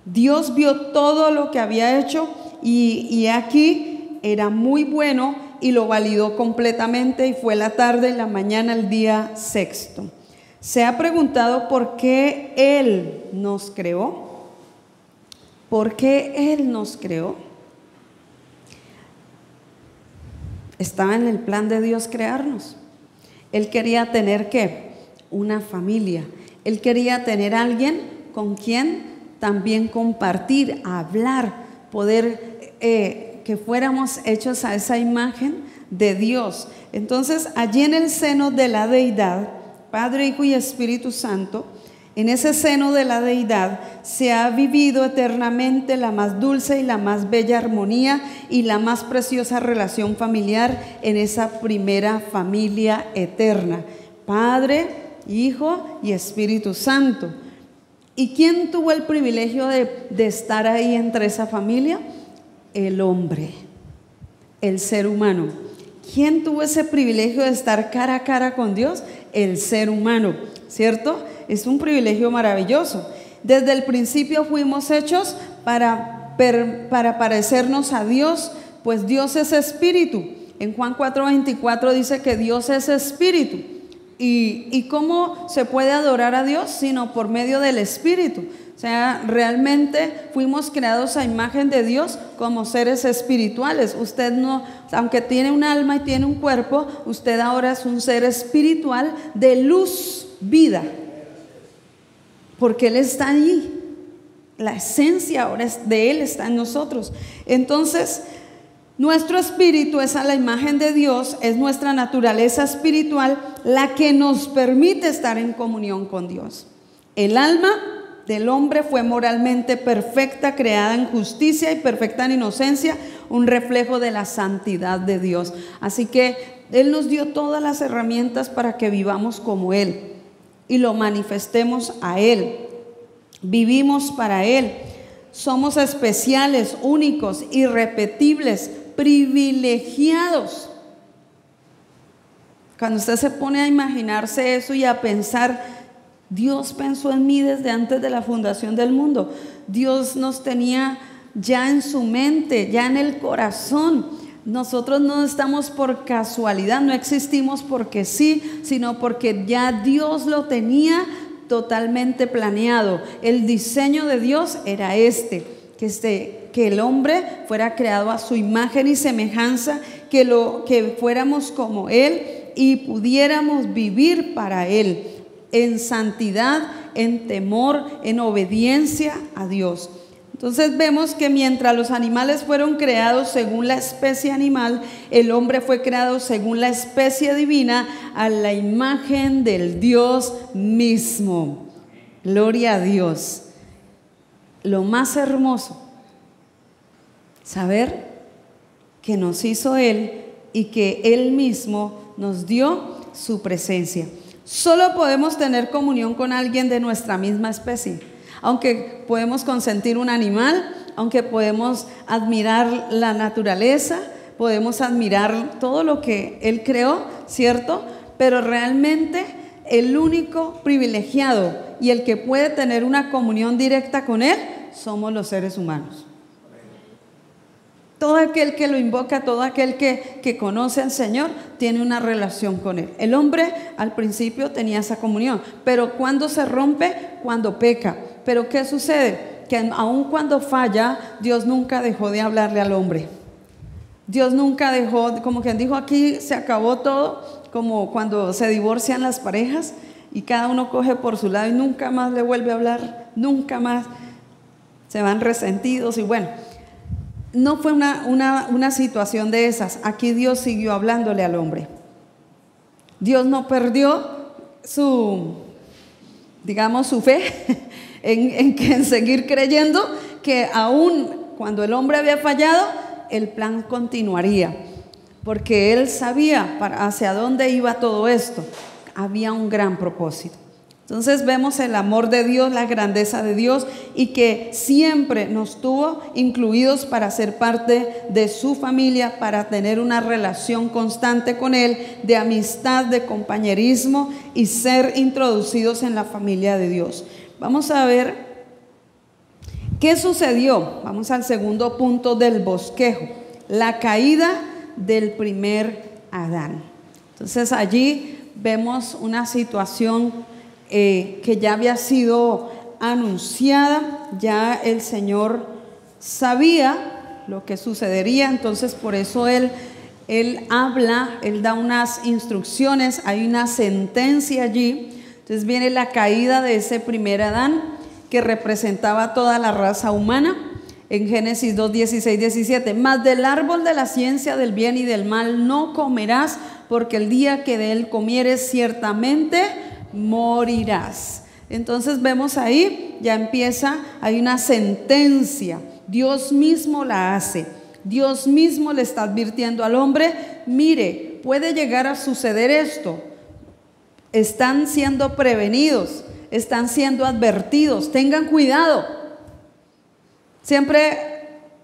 Dios vio todo lo que había hecho, y aquí era muy bueno, y lo validó completamente, y fue la tarde y la mañana el día sexto. ¿Se ha preguntado por qué Él nos creó? ¿Por qué Él nos creó? Estaba en el plan de Dios crearnos. Él quería tener, ¿qué? Una familia. Él quería tener alguien con quien también compartir, hablar, poder que fuéramos hechos a esa imagen de Dios. Entonces, allí en el seno de la deidad, Padre, Hijo y Espíritu Santo, en ese seno de la deidad se ha vivido eternamente la más dulce y la más bella armonía y la más preciosa relación familiar en esa primera familia eterna, Padre, Hijo y Espíritu Santo. ¿Y quién tuvo el privilegio de estar ahí entre esa familia? El hombre, el ser humano. ¿Quién tuvo ese privilegio de estar cara a cara con Dios? El ser humano, ¿cierto? Es un privilegio maravilloso. Desde el principio fuimos hechos para parecernos a Dios, pues Dios es espíritu. En Juan 4:24 dice que Dios es espíritu. ¿Y cómo se puede adorar a Dios? Sino por medio del espíritu. O sea, realmente fuimos creados a imagen de Dios como seres espirituales. Usted no, aunque tiene un alma y tiene un cuerpo, usted ahora es un ser espiritual de luz, vida. Porque Él está allí. La esencia ahora de Él está en nosotros. Entonces, nuestro espíritu es a la imagen de Dios, es nuestra naturaleza espiritual la que nos permite estar en comunión con Dios. El alma del hombre fue moralmente perfecta, creada en justicia y perfecta en inocencia, un reflejo de la santidad de Dios. Así que Él nos dio todas las herramientas para que vivamos como Él y lo manifestemos a Él. Vivimos para Él. Somos especiales, únicos, irrepetibles, privilegiados. Cuando usted se pone a imaginarse eso y a pensar, Dios pensó en mí desde antes de la fundación del mundo. Dios nos tenía ya en su mente, ya en el corazón. Nosotros no estamos por casualidad, no existimos porque sí, sino porque ya Dios lo tenía totalmente planeado. El diseño de Dios era que el hombre fuera creado a su imagen y semejanza, que fuéramos como Él y pudiéramos vivir para Él, en santidad, en temor, en obediencia a Dios. Entonces vemos que mientras los animales fueron creados según la especie animal, el hombre fue creado según la especie divina, a la imagen del Dios mismo. Gloria a Dios. Lo más hermoso, saber que nos hizo Él y que Él mismo nos dio su presencia. Solo podemos tener comunión con alguien de nuestra misma especie. Aunque podemos consentir un animal, aunque podemos admirar la naturaleza, podemos admirar todo lo que Él creó, ¿cierto? Pero realmente el único privilegiado y el que puede tener una comunión directa con Él somos los seres humanos. Todo aquel que lo invoca, todo aquel que conoce al Señor, tiene una relación con Él. El hombre al principio tenía esa comunión, pero cuando se rompe, cuando peca. Pero ¿qué sucede? Que aun cuando falla, Dios nunca dejó de hablarle al hombre. Dios nunca dejó, como quien dijo, aquí se acabó todo, como cuando se divorcian las parejas y cada uno coge por su lado y nunca más le vuelve a hablar, nunca más, se van resentidos y bueno. No fue una situación de esas. Aquí Dios siguió hablándole al hombre. Dios no perdió su fe en seguir creyendo que aún cuando el hombre había fallado, el plan continuaría. Porque Él sabía hacia dónde iba todo esto. Había un gran propósito. Entonces vemos el amor de Dios, la grandeza de Dios y que siempre nos tuvo incluidos para ser parte de su familia, para tener una relación constante con Él, de amistad, de compañerismo y ser introducidos en la familia de Dios. Vamos a ver qué sucedió. Vamos al segundo punto del bosquejo, la caída del primer Adán. Entonces allí vemos una situación que ya había sido anunciada, ya el Señor sabía lo que sucedería, entonces por eso Él habla, Él da unas instrucciones, hay una sentencia allí. Entonces viene la caída de ese primer Adán que representaba toda la raza humana. En Génesis 2, 16, 17, mas del árbol de la ciencia del bien y del mal no comerás, porque el día que de él comieres ciertamente morirás. Entonces vemos ahí, ya empieza, hay una sentencia, Dios mismo la hace, Dios mismo le está advirtiendo al hombre, mire, puede llegar a suceder esto, están siendo prevenidos, están siendo advertidos, tengan cuidado. Siempre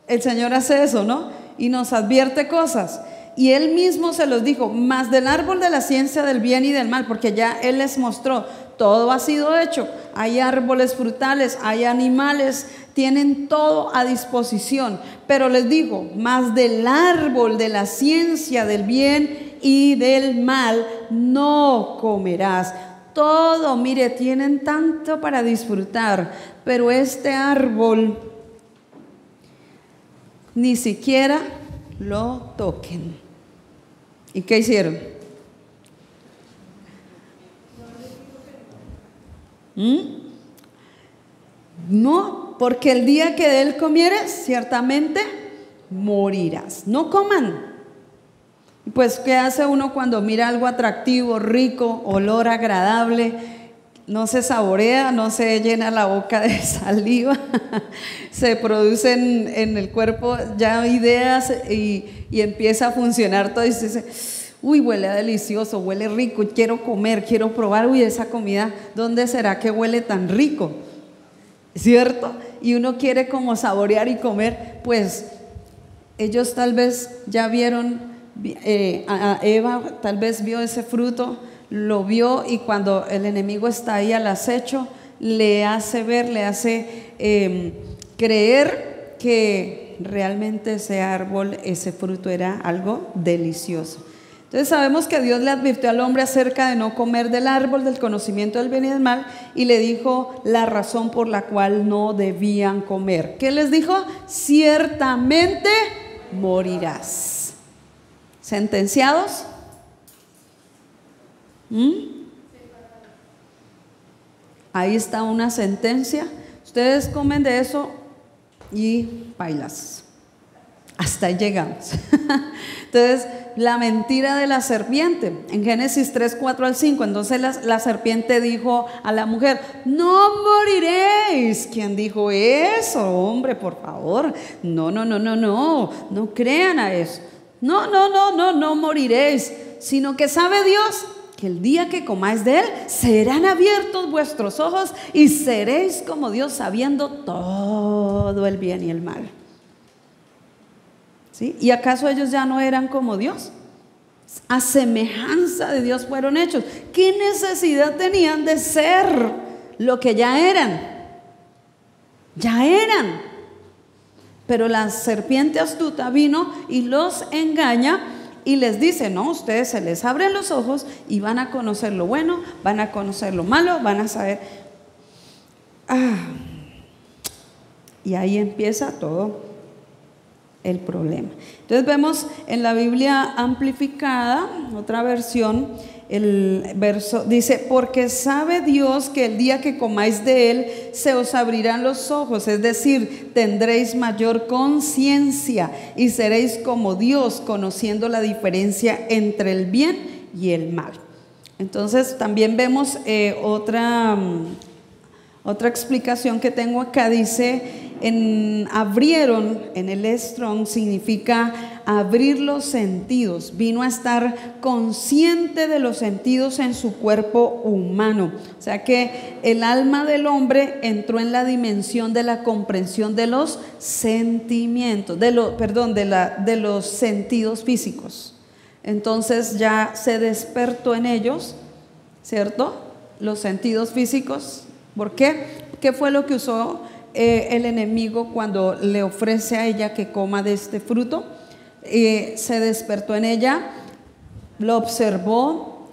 el Señor hace eso, ¿no? Y nos advierte cosas. Y Él mismo se los dijo, mas del árbol de la ciencia del bien y del mal, porque ya Él les mostró, todo ha sido hecho, hay árboles frutales, hay animales, tienen todo a disposición, pero les digo, mas del árbol de la ciencia del bien y del mal no comerás. Todo, mire, tienen tanto para disfrutar, pero este árbol ni siquiera lo toquen. ¿Y qué hicieron? No, porque el día que de él comieres, ciertamente morirás. No coman. Pues, ¿qué hace uno cuando mira algo atractivo, rico, olor agradable? No se saborea, no se llena la boca de saliva, se producen en el cuerpo ya ideas y empieza a funcionar todo y se dice, uy, huele delicioso, huele rico, quiero comer, quiero probar, uy, esa comida, ¿dónde será que huele tan rico? ¿Cierto? Y uno quiere como saborear y comer, pues ellos tal vez ya vieron, a Eva tal vez vio ese fruto, lo vio y cuando el enemigo está ahí al acecho, le hace ver, le hace creer que realmente ese árbol, ese fruto era algo delicioso. Entonces sabemos que Dios le advirtió al hombre acerca de no comer del árbol del conocimiento del bien y del mal y le dijo la razón por la cual no debían comer. ¿Qué les dijo? Ciertamente morirás. ¿Sentenciados? Ahí está una sentencia. Ustedes comen de eso y bailas. Hasta ahí llegamos. Entonces, la mentira de la serpiente. En Génesis 3, 4 al 5. Entonces la serpiente dijo a la mujer, no moriréis. ¿Quién dijo eso? Hombre, por favor. No crean a eso. No moriréis. Sino que sabe Dios que el día que comáis de él, serán abiertos vuestros ojos y seréis como Dios, sabiendo todo el bien y el mal. ¿Sí? ¿Y acaso ellos ya no eran como Dios? A semejanza de Dios fueron hechos. ¿Qué necesidad tenían de ser lo que ya eran? ya eran. Pero la serpiente astuta vino y los engaña y les dice, no, ustedes se les abren los ojos y van a conocer lo bueno, van a conocer lo malo, van a saber. Y ahí empieza todo el problema. Entonces vemos en la Biblia amplificada, otra versión, el verso dice, porque sabe Dios que el día que comáis de él se os abrirán los ojos, es decir, tendréis mayor conciencia y seréis como Dios, conociendo la diferencia entre el bien y el mal. Entonces también vemos otra explicación que tengo acá, dice, abrieron, en el Strong significa abrir los sentidos, vino a estar consciente de los sentidos en su cuerpo humano, o sea que el alma del hombre entró en la dimensión de la comprensión de los sentimientos, de los sentidos físicos. Entonces ya se despertó en ellos, ¿cierto? Los sentidos físicos. ¿Por qué? ¿Qué fue lo que usó el enemigo cuando le ofrece a ella que coma de este fruto? Se despertó en ella, lo observó,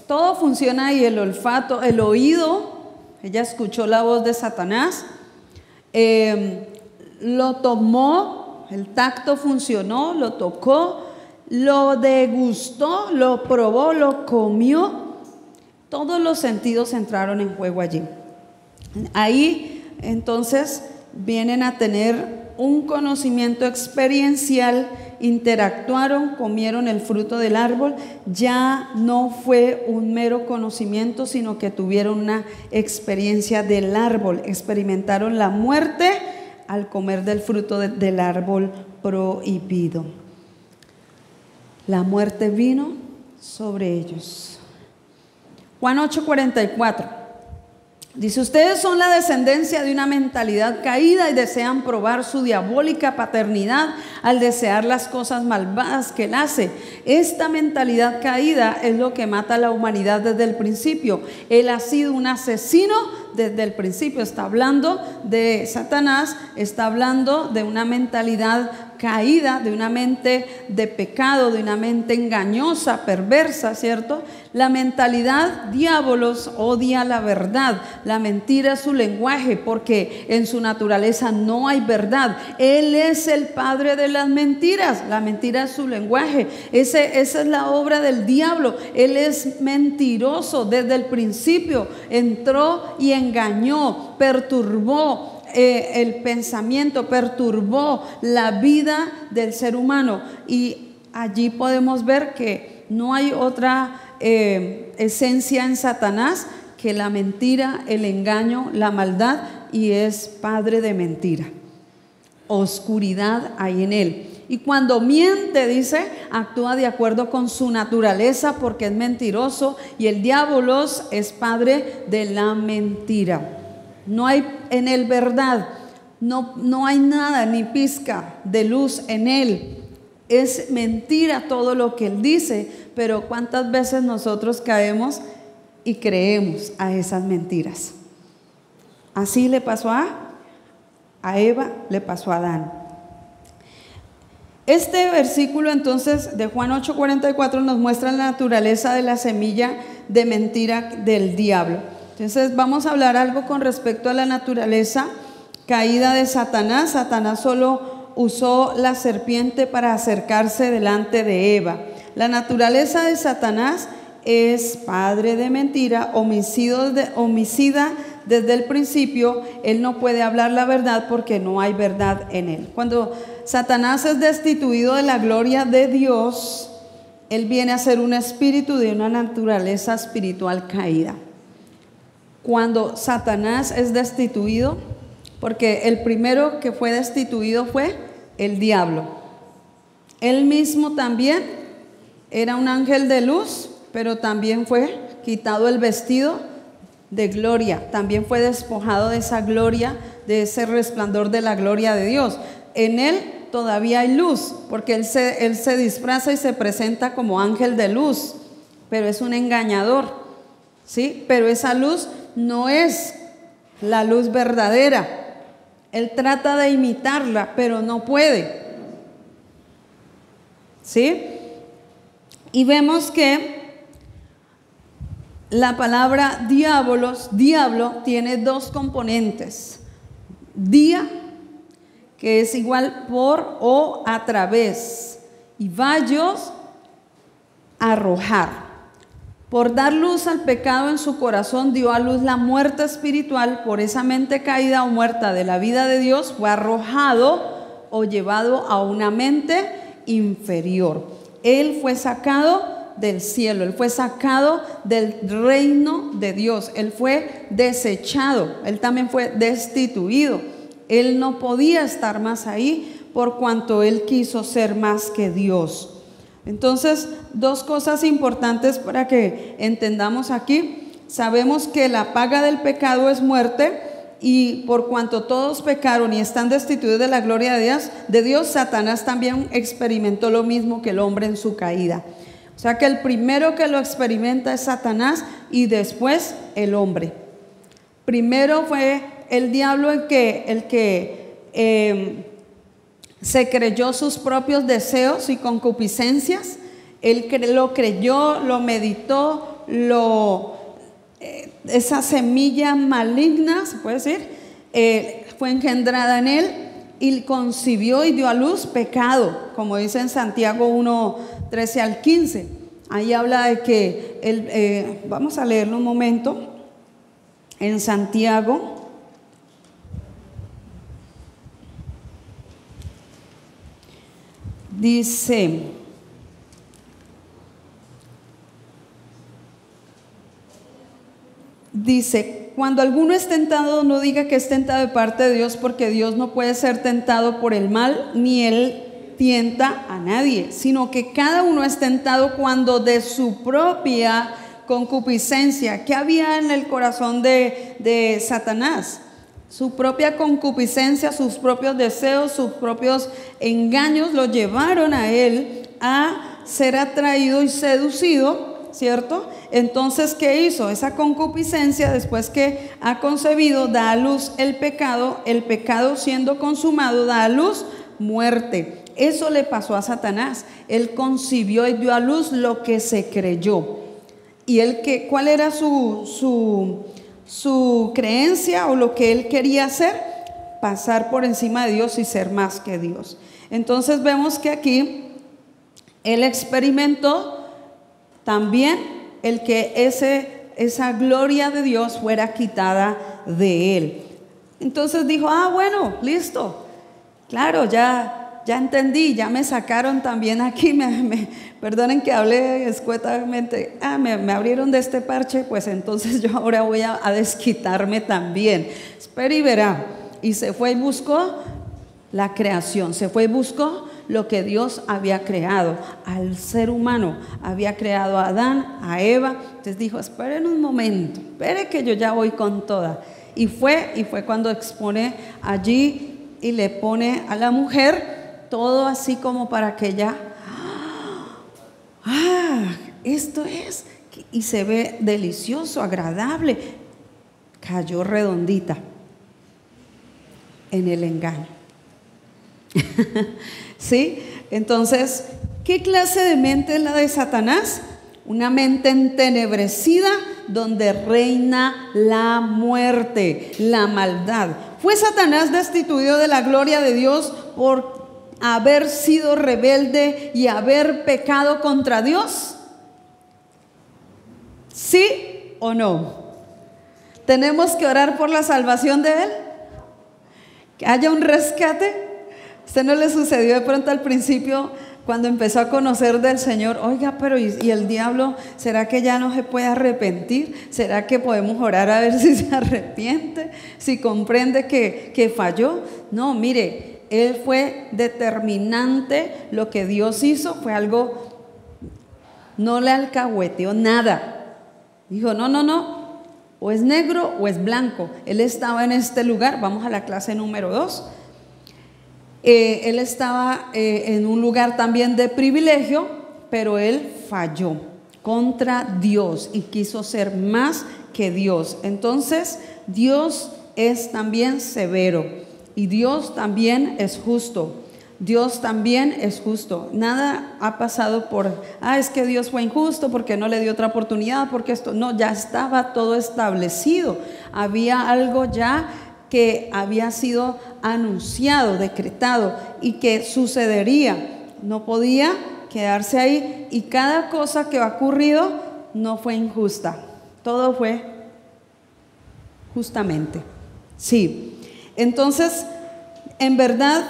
todo funciona ahí, el olfato, el oído, ella escuchó la voz de Satanás, lo tomó, el tacto funcionó, lo tocó, lo degustó, lo probó, lo comió. Todos los sentidos entraron en juego allí. Ahí entonces vienen a tener un conocimiento experiencial, interactuaron, comieron el fruto del árbol. Ya no fue un mero conocimiento, sino que tuvieron una experiencia del árbol, experimentaron la muerte al comer del fruto del árbol prohibido. La muerte vino sobre ellos. Juan 8:44 dice, ustedes son la descendencia de una mentalidad caída y desean probar su diabólica paternidad al desear las cosas malvadas que él hace. Esta mentalidad caída es lo que mata a la humanidad desde el principio. Él ha sido un asesino desde el principio. Está hablando de Satanás, está hablando de una mentalidad caída, de una mente de pecado, de una mente engañosa, perversa, ¿cierto? La mentalidad diabolos odia la verdad, la mentira es su lenguaje, porque en su naturaleza no hay verdad. Él es el padre de las mentiras, la mentira es su lenguaje. Esa es la obra del diablo. Él es mentiroso desde el principio, entró y engañó, perturbó el pensamiento, perturbó la vida del ser humano, y allí podemos ver que no hay otra esencia en Satanás que la mentira, el engaño, la maldad, y es padre de mentira. Oscuridad hay en él. Y cuando miente, dice, actúa de acuerdo con su naturaleza porque es mentiroso, y el diabolos es padre de la mentira. No hay en él verdad, no hay nada, ni pizca de luz en él. Es mentira todo lo que él dice, pero ¿cuántas veces nosotros caemos y creemos a esas mentiras? Así le pasó a Eva, le pasó a Adán. Este versículo entonces de Juan 8:44 nos muestra la naturaleza de la semilla de mentira del diablo. Entonces vamos a hablar algo con respecto a la naturaleza caída de Satanás. Satanás solo usó la serpiente para acercarse delante de Eva. La naturaleza de Satanás es padre de mentira, homicida desde el principio. Él no puede hablar la verdad porque no hay verdad en él. Cuando Satanás es destituido de la gloria de Dios, él viene a ser un espíritu de una naturaleza espiritual caída. Cuando Satanás es destituido, porque el primero que fue destituido fue el diablo. Él mismo también era un ángel de luz, pero también fue quitado el vestido de gloria, también fue despojado de esa gloria, de ese resplandor de la gloria de Dios. En él todavía hay luz, porque él se disfraza y se presenta como ángel de luz, pero es un engañador, ¿sí? Pero esa luz no es la luz verdadera. Él trata de imitarla, pero no puede. ¿Sí? Y vemos que la palabra diablo tiene dos componentes. Dia, que es igual por o a través, y vayos, arrojar. Por dar luz al pecado en su corazón, dio a luz la muerte espiritual. Por esa mente caída o muerta de la vida de Dios, fue arrojado o llevado a una mente inferior. Él fue sacado del cielo, él fue sacado del reino de Dios, él fue desechado, él también fue destituido. Él no podía estar más ahí por cuanto él quiso ser más que Dios. Entonces, dos cosas importantes para que entendamos aquí. Sabemos que la paga del pecado es muerte, y por cuanto todos pecaron y están destituidos de la gloria de Dios, Satanás también experimentó lo mismo que el hombre en su caída. O sea que el primero que lo experimenta es Satanás y después el hombre. Primero fue el diablo el que se creyó sus propios deseos y concupiscencias. Él lo creyó, lo meditó, esa semilla maligna, se puede decir, fue engendrada en él y concibió y dio a luz pecado, como dice en Santiago 1, 13 al 15. Ahí habla de que, vamos a leerlo un momento, en Santiago. Dice, cuando alguno es tentado, no diga que es tentado de parte de Dios, porque Dios no puede ser tentado por el mal, ni él tienta a nadie, sino que cada uno es tentado cuando de su propia concupiscencia. ¿Qué había en el corazón de Satanás? Su propia concupiscencia, sus propios deseos, sus propios engaños lo llevaron a él a ser atraído y seducido, ¿cierto? Entonces, ¿qué hizo? Esa concupiscencia, después que ha concebido, da a luz el pecado siendo consumado, da a luz muerte. Eso le pasó a Satanás. Él concibió y dio a luz lo que se creyó. ¿Y cuál era su creencia o lo que él quería hacer? Pasar por encima de Dios y ser más que Dios. Entonces vemos que aquí él experimentó también el que esa gloria de Dios fuera quitada de él. Entonces dijo, bueno, listo, claro, ya entendí, ya me sacaron también aquí, perdonen que hable escuetamente, me abrieron de este parche, pues entonces yo ahora voy a desquitarme también. Espera y verá. Y se fue y buscó la creación, se fue y buscó lo que Dios había creado, al ser humano. Había creado a Adán, a Eva. Entonces dijo, esperen un momento, espere que yo ya voy con toda. Y fue cuando expone allí y le pone a la mujer todo así como para que ella, esto es, y se ve delicioso, agradable. Cayó redondita en el engaño. ¿Sí? Entonces, ¿qué clase de mente es la de Satanás? Una mente entenebrecida donde reina la muerte, la maldad. ¿Fue Satanás destituido de la gloria de Dios por haber sido rebelde y haber pecado contra Dios? ¿Sí o no? ¿Tenemos que orar por la salvación de él? ¿Que haya un rescate? ¿Usted no le sucedió de pronto al principio cuando empezó a conocer del Señor? Oiga, pero ¿y el diablo? ¿Será que ya no se puede arrepentir? ¿Será que podemos orar a ver si se arrepiente? ¿Si comprende que falló? No, mire, él fue determinante. Lo que Dios hizo fue algo, no le alcahueteó nada. Dijo, no, o es negro o es blanco. Él estaba en este lugar, vamos a la clase número 2. Él estaba en un lugar también de privilegio, pero él falló contra Dios y quiso ser más que Dios. Entonces Dios es también severo y Dios también es justo. Dios también es justo. Nada ha pasado por, es que Dios fue injusto porque no le dio otra oportunidad, porque esto, no, ya estaba todo establecido. Había algo ya que había sido anunciado, decretado y que sucedería. No podía quedarse ahí, y cada cosa que ha ocurrido no fue injusta. Todo fue justamente. Sí. Entonces, en verdad,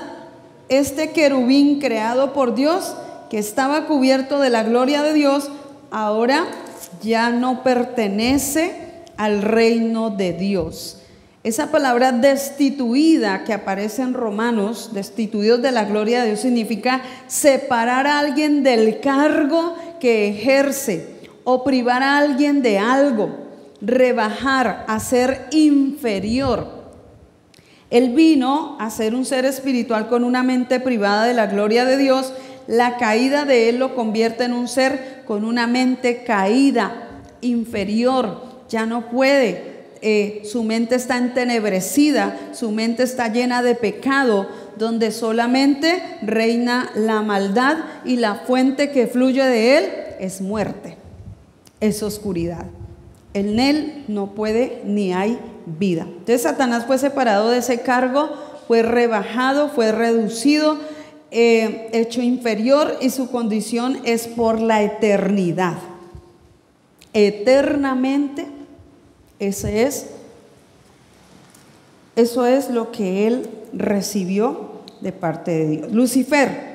este querubín creado por Dios, que estaba cubierto de la gloria de Dios, ahora ya no pertenece al reino de Dios. Esa palabra destituida que aparece en Romanos, destituidos de la gloria de Dios, significa separar a alguien del cargo que ejerce o privar a alguien de algo, rebajar, hacer inferior. Él vino a ser un ser espiritual con una mente privada de la gloria de Dios. La caída de él lo convierte en un ser con una mente caída, inferior. Ya no puede, su mente está entenebrecida, su mente está llena de pecado, donde solamente reina la maldad y la fuente que fluye de él es muerte, es oscuridad. En él no puede ni hay vida. Entonces Satanás fue separado de ese cargo, fue rebajado, fue reducido, hecho inferior, y su condición es por la eternidad. Eternamente, eso es lo que él recibió de parte de Dios. Lucifer.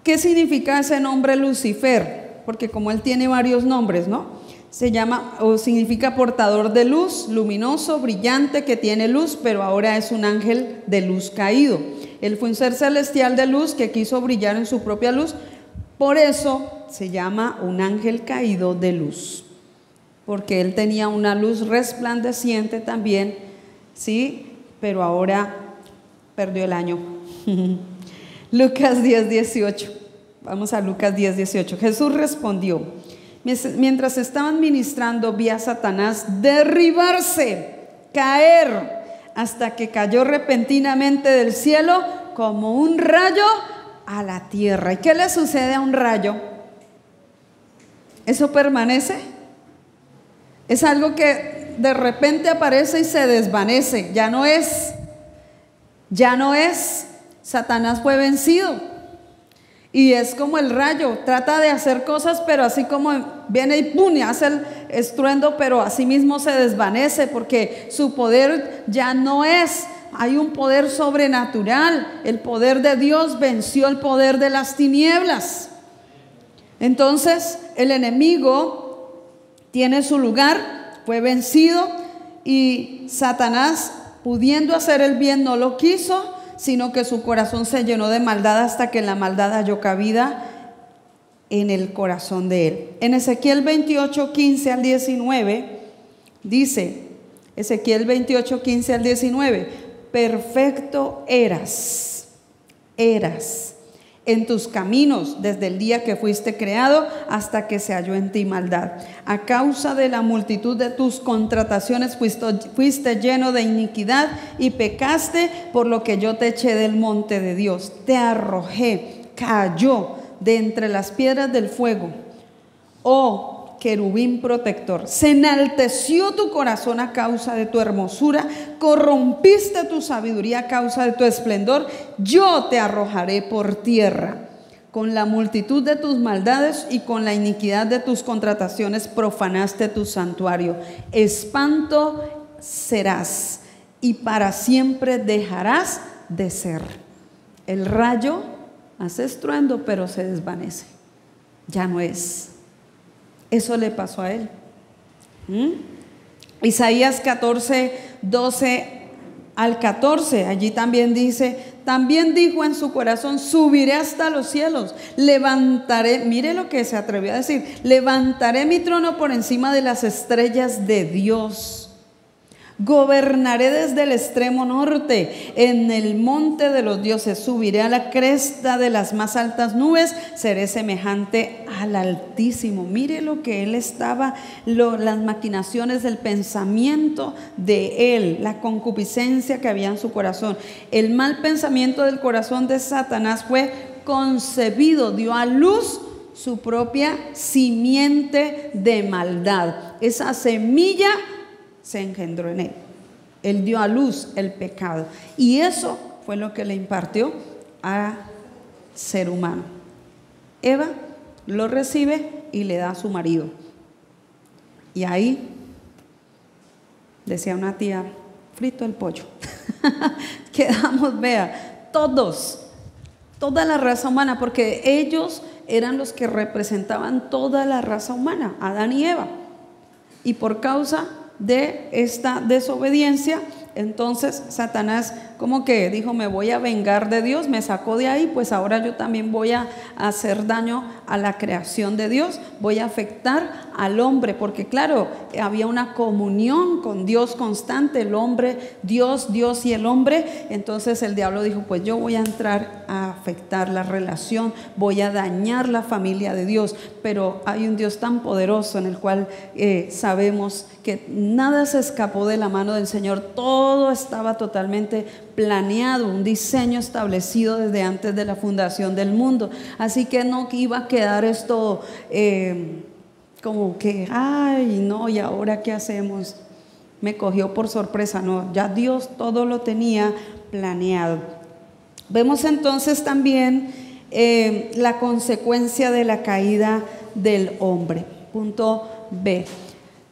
¿Qué significa ese nombre Lucifer? Porque como él tiene varios nombres, ¿no? Se llama o significa portador de luz, luminoso, brillante, que tiene luz, pero ahora es un ángel de luz caído. Él fue un ser celestial de luz que quiso brillar en su propia luz, por eso se llama un ángel caído de luz, porque él tenía una luz resplandeciente también, ¿sí? Pero ahora perdió el año. Lucas 10:18. Vamos a Lucas 10:18. Jesús respondió: mientras estaban ministrando, vi a Satanás derribarse, caer, hasta que cayó repentinamente del cielo como un rayo a la tierra. ¿Y qué le sucede a un rayo? ¿Eso permanece? Es algo que de repente aparece y se desvanece. Ya no es. Satanás fue vencido. Y es como el rayo, trata de hacer cosas, pero así como viene y ¡pum!, y hace el estruendo, pero así mismo se desvanece, porque su poder ya no es. Hay un poder sobrenatural. El poder de Dios venció el poder de las tinieblas. Entonces el enemigo tiene su lugar, fue vencido, y Satanás, pudiendo hacer el bien, no lo quiso, sino que su corazón se llenó de maldad hasta que la maldad halló cabida en el corazón de él. En Ezequiel 28:15 al 19 dice, Ezequiel 28:15 al 19: perfecto eras en tus caminos desde el día que fuiste creado hasta que se halló en ti maldad. A causa de la multitud de tus contrataciones fuiste lleno de iniquidad y pecaste, por lo que yo te eché del monte de Dios. Te arrojé, cayó de entre las piedras del fuego. Oh querubín protector, se enalteció tu corazón a causa de tu hermosura, corrompiste tu sabiduría a causa de tu esplendor. Yo te arrojaré por tierra. Con la multitud de tus maldades y con la iniquidad de tus contrataciones profanaste tu santuario. Espanto serás y para siempre dejarás de ser. El rayo hace estruendo, pero se desvanece. Ya no es. Eso le pasó a él. Isaías 14:12 al 14, allí también dice: también dijo en su corazón, subiré hasta los cielos, levantaré, mire lo que se atrevió a decir, levantaré mi trono por encima de las estrellas de Dios. Gobernaré desde el extremo norte, en el monte de los dioses, subiré a la cresta de las más altas nubes, seré semejante al Altísimo. Mire lo que él estaba, las maquinaciones del pensamiento de él, la concupiscencia que había en su corazón. El mal pensamiento del corazón de Satanás fue concebido, dio a luz su propia simiente de maldad. Esa semilla se engendró en él. Él dio a luz el pecado. Y eso fue lo que le impartió al ser humano. Eva lo recibe y le da a su marido. Y ahí, decía una tía, frito el pollo. Quedamos, vea, toda la raza humana, porque ellos eran los que representaban toda la raza humana, Adán y Eva. Y por causa de esta desobediencia, entonces Satanás como que dijo: me voy a vengar de Dios, me sacó de ahí, pues ahora yo también voy a hacer daño a la creación de Dios, voy a afectar al hombre, porque claro, había una comunión con Dios constante, el hombre, Dios y el hombre. Entonces el diablo dijo: pues yo voy a entrar a afectar la relación, voy a dañar la familia de Dios. Pero hay un Dios tan poderoso en el cual sabemos que nada se escapó de la mano del Señor, todo estaba totalmente planeado, un diseño establecido desde antes de la fundación del mundo. Así que no iba a quedar esto como que, ay no, ¿y ahora qué hacemos? Me cogió por sorpresa. No, ya Dios todo lo tenía planeado. Vemos entonces también la consecuencia de la caída del hombre. Punto B.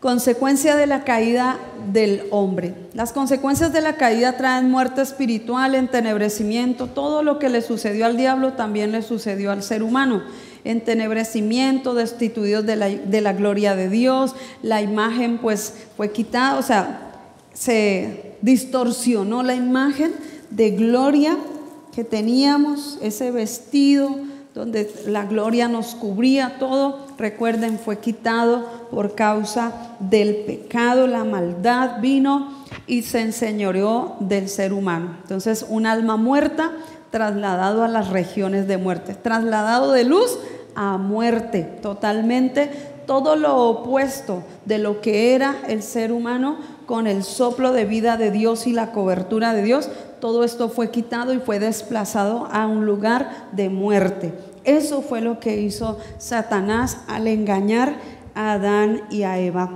Consecuencia de la caída del hombre. Las consecuencias de la caída traen muerte espiritual, entenebrecimiento. Todo lo que le sucedió al diablo también le sucedió al ser humano. Entenebrecimiento, destituidos de la gloria de Dios. La imagen pues fue quitada, o sea, se distorsionó la imagen de gloria que teníamos, ese vestido donde la gloria nos cubría todo. Recuerden, fue quitado por causa del pecado. La maldad vino y se enseñoreó del ser humano. Entonces, un alma muerta trasladado a las regiones de muerte, trasladado de luz a muerte, totalmente todo lo opuesto de lo que era el ser humano. Con el soplo de vida de Dios y la cobertura de Dios, todo esto fue quitado y fue desplazado a un lugar de muerte. Eso fue lo que hizo Satanás al engañar a Adán y a Eva.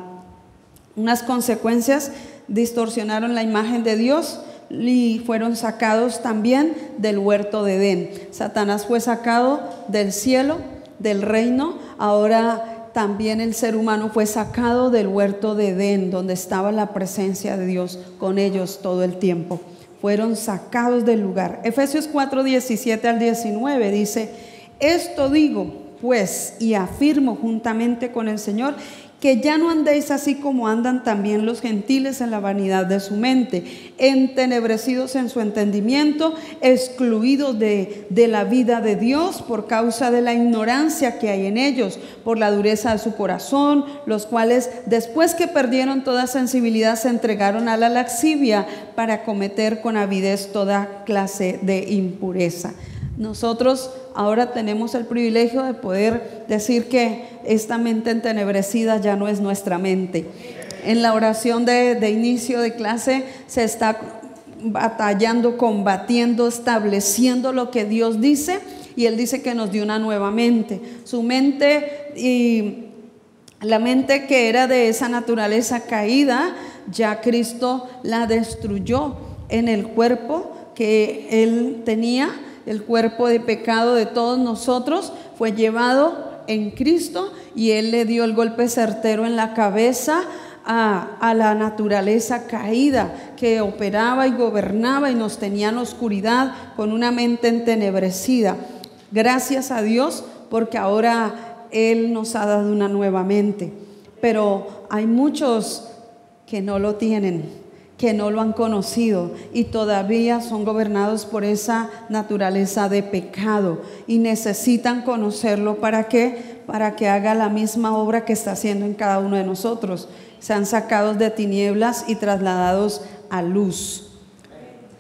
Unas consecuencias: distorsionaron la imagen de Dios y fueron sacados también del huerto de Edén. Satanás fue sacado del cielo, del reino. Ahora también el ser humano fue sacado del huerto de Edén, donde estaba la presencia de Dios con ellos todo el tiempo. Fueron sacados del lugar. Efesios 4, 17 al 19 dice: esto digo pues, y afirmo juntamente con el Señor, que ya no andéis así como andan también los gentiles en la vanidad de su mente, entenebrecidos en su entendimiento, excluidos de la vida de Dios por causa de la ignorancia que hay en ellos, por la dureza de su corazón, los cuales después que perdieron toda sensibilidad se entregaron a la lascivia para cometer con avidez toda clase de impureza. Nosotros ahora tenemos el privilegio de poder decir que esta mente entenebrecida ya no es nuestra mente. En la oración de inicio de clase se está batallando, combatiendo, estableciendo lo que Dios dice, y Él dice que nos dio una nueva mente. Su mente, y la mente que era de esa naturaleza caída, ya Cristo la destruyó en el cuerpo que Él tenía. El cuerpo de pecado de todos nosotros fue llevado en Cristo, y Él le dio el golpe certero en la cabeza a la naturaleza caída que operaba y gobernaba y nos tenía en oscuridad con una mente entenebrecida. Gracias a Dios, porque ahora Él nos ha dado una nueva mente. Pero hay muchos que no lo tienen, que no lo han conocido y todavía son gobernados por esa naturaleza de pecado, y necesitan conocerlo. ¿Para qué? Para que haga la misma obra que está haciendo en cada uno de nosotros. sean sacados de tinieblas y trasladados a luz.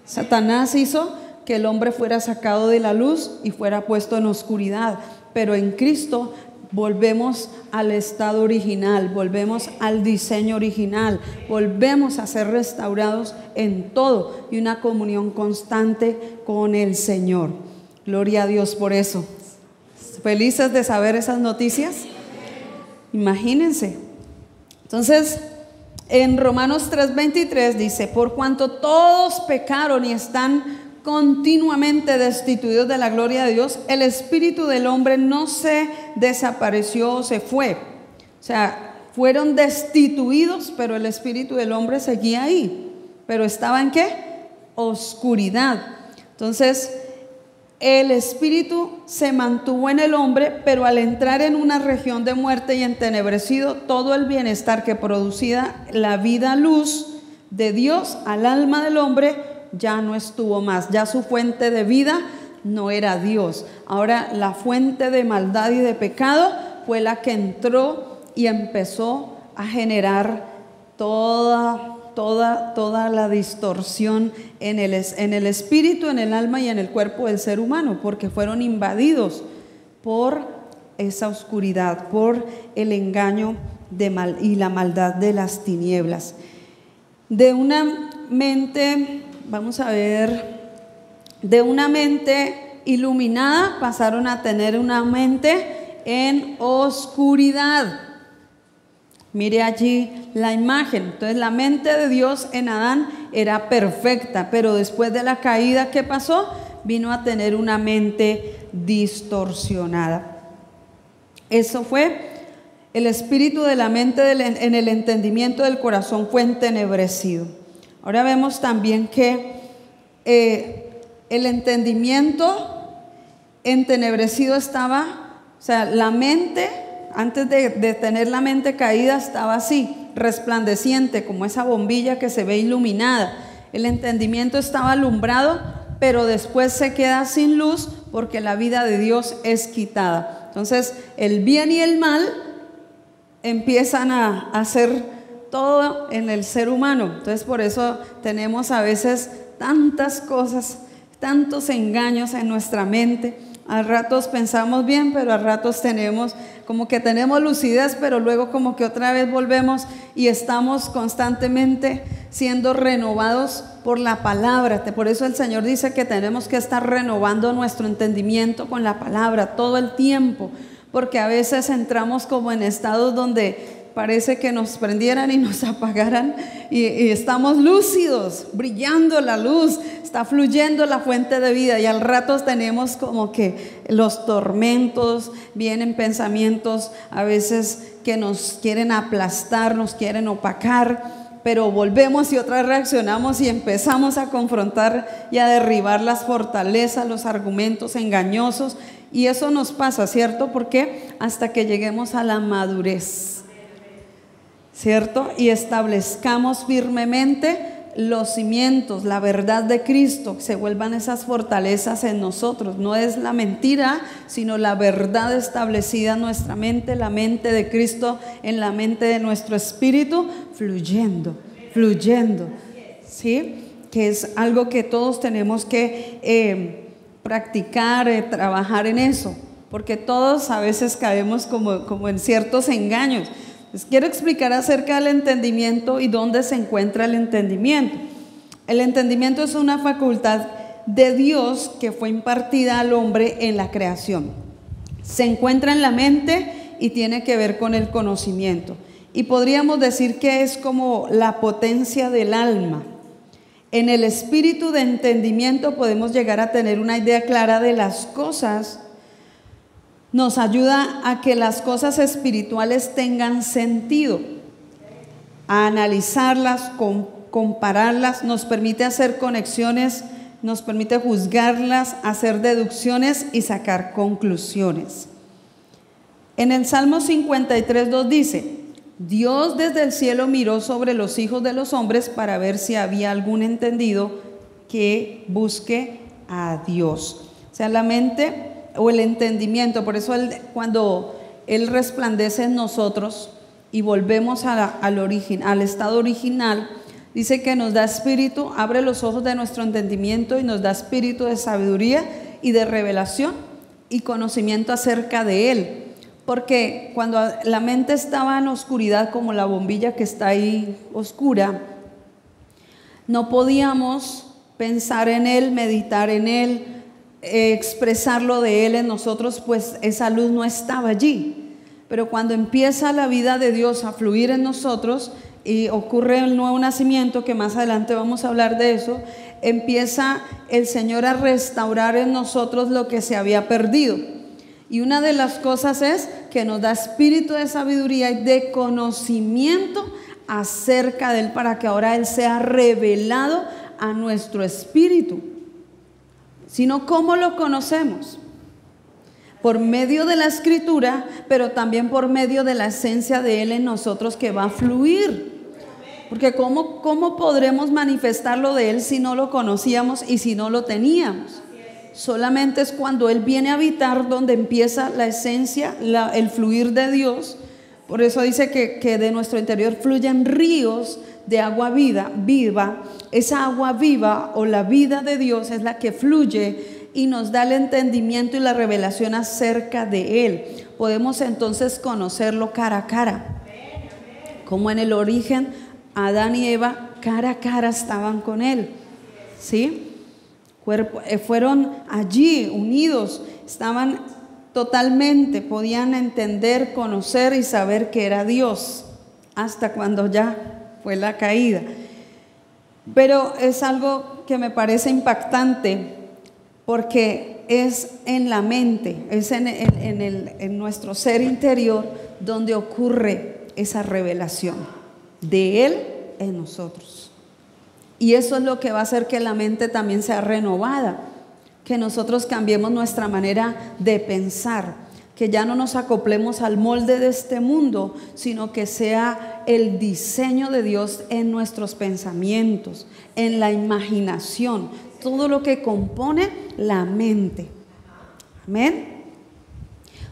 Satanás hizo que el hombre fuera sacado de la luz y fuera puesto en oscuridad, pero en Cristo volvemos al estado original, volvemos al diseño original, volvemos a ser restaurados en todo y una comunión constante con el Señor. Gloria a Dios por eso. ¿Felices de saber esas noticias? Imagínense. Entonces, en Romanos 3:23 dice: por cuanto todos pecaron y están continuamente destituidos de la gloria de Dios, el espíritu del hombre no se desapareció o se fue. O sea, fueron destituidos, pero el espíritu del hombre seguía ahí. ¿Pero estaba en qué? Oscuridad. Entonces, el espíritu se mantuvo en el hombre, pero al entrar en una región de muerte y entenebrecido, todo el bienestar que producía la vida luz de Dios al alma del hombre ya no estuvo más. Ya su fuente de vida no era Dios. Ahora la fuente de maldad y de pecado fue la que entró y empezó a generar toda la distorsión en el espíritu, en el alma y en el cuerpo del ser humano, porque fueron invadidos por esa oscuridad, por el engaño y la maldad de las tinieblas. De una mente, vamos a ver, de una mente iluminada pasaron a tener una mente en oscuridad. Mire allí la imagen. Entonces la mente de Dios en Adán era perfecta, pero después de la caída, ¿qué pasó? Vino a tener una mente distorsionada. Eso fue el espíritu de la mente en el entendimiento del corazón fue entenebrecido. Ahora vemos también que el entendimiento entenebrecido estaba, o sea, la mente, antes de tener la mente caída, estaba así, resplandeciente, como esa bombilla que se ve iluminada. El entendimiento estaba alumbrado, pero después se queda sin luz porque la vida de Dios es quitada. Entonces, el bien y el mal empiezan a hacer todo en el ser humano. Entonces, por eso tenemos a veces tantas cosas, tantos engaños en nuestra mente. A ratos pensamos bien, pero a ratos tenemos lucidez, pero luego como que otra vez volvemos y estamos constantemente siendo renovados por la palabra. Por eso el Señor dice que tenemos que estar renovando nuestro entendimiento con la palabra todo el tiempo, porque a veces entramos como en estados donde parece que nos prendieran y nos apagaran y estamos lúcidos, brillando la luz, está fluyendo la fuente de vida, y al rato tenemos como que los tormentos, vienen pensamientos a veces que nos quieren aplastar, nos quieren opacar, pero volvemos y otra vez reaccionamos y empezamos a confrontar y a derribar las fortalezas, los argumentos engañosos, y eso nos pasa, ¿cierto? Porque hasta que lleguemos a la madurez, ¿cierto? Y establezcamos firmemente los cimientos, la verdad de Cristo, que se vuelvan esas fortalezas en nosotros. No es la mentira, sino la verdad establecida en nuestra mente, la mente de Cristo en la mente de nuestro espíritu, fluyendo, ¿sí? Que es algo que todos tenemos que practicar, trabajar en eso, porque todos a veces caemos como en ciertos engaños. Les quiero explicar acerca del entendimiento y dónde se encuentra el entendimiento. El entendimiento es una facultad de Dios que fue impartida al hombre en la creación. Se encuentra en la mente y tiene que ver con el conocimiento. Y podríamos decir que es como la potencia del alma. En el espíritu de entendimiento podemos llegar a tener una idea clara de las cosas. Nos ayuda a que las cosas espirituales tengan sentido, a analizarlas, compararlas, nos permite hacer conexiones, nos permite juzgarlas, hacer deducciones y sacar conclusiones. En el Salmo 53:2 dice: Dios desde el cielo miró sobre los hijos de los hombres para ver si había algún entendido que busque a Dios. O sea, la mente o el entendimiento, por eso cuando Él resplandece en nosotros, y volvemos al estado original, dice que nos da espíritu, abre los ojos de nuestro entendimiento y nos da espíritu de sabiduría y de revelación y conocimiento acerca de Él. Porque cuando la mente estaba en oscuridad, como la bombilla que está ahí oscura, no podíamos pensar en Él, meditar en Él, expresarlo de Él en nosotros, pues esa luz no estaba allí. Pero cuando empieza la vida de Dios a fluir en nosotros y ocurre el nuevo nacimiento, que más adelante vamos a hablar de eso, empieza el Señor a restaurar en nosotros lo que se había perdido. Y una de las cosas es que nos da espíritu de sabiduría y de conocimiento acerca de Él, para que ahora Él sea revelado a nuestro espíritu. Sino, ¿cómo lo conocemos? Por medio de la Escritura, pero también por medio de la esencia de Él en nosotros, que va a fluir. Porque ¿cómo podremos manifestarlo de Él si no lo conocíamos y si no lo teníamos? Solamente es cuando Él viene a habitar donde empieza la esencia, el fluir de Dios. Por eso dice que de nuestro interior fluyen ríos de agua viva. Esa agua viva o la vida de Dios es la que fluye y nos da el entendimiento y la revelación acerca de Él. Podemos entonces conocerlo cara a cara. Como en el origen, Adán y Eva cara a cara estaban con Él, ¿sí? Fueron allí unidos, estaban totalmente, podían entender, conocer y saber que era Dios, hasta cuando ya fue la caída. Pero es algo que me parece impactante, porque es en la mente, es en nuestro ser interior donde ocurre esa revelación de Él en nosotros. Y eso es lo que va a hacer que la mente también sea renovada, que nosotros cambiemos nuestra manera de pensar, que ya no nos acoplemos al molde de este mundo, sino que sea el diseño de Dios en nuestros pensamientos, en la imaginación, todo lo que compone la mente. Amén.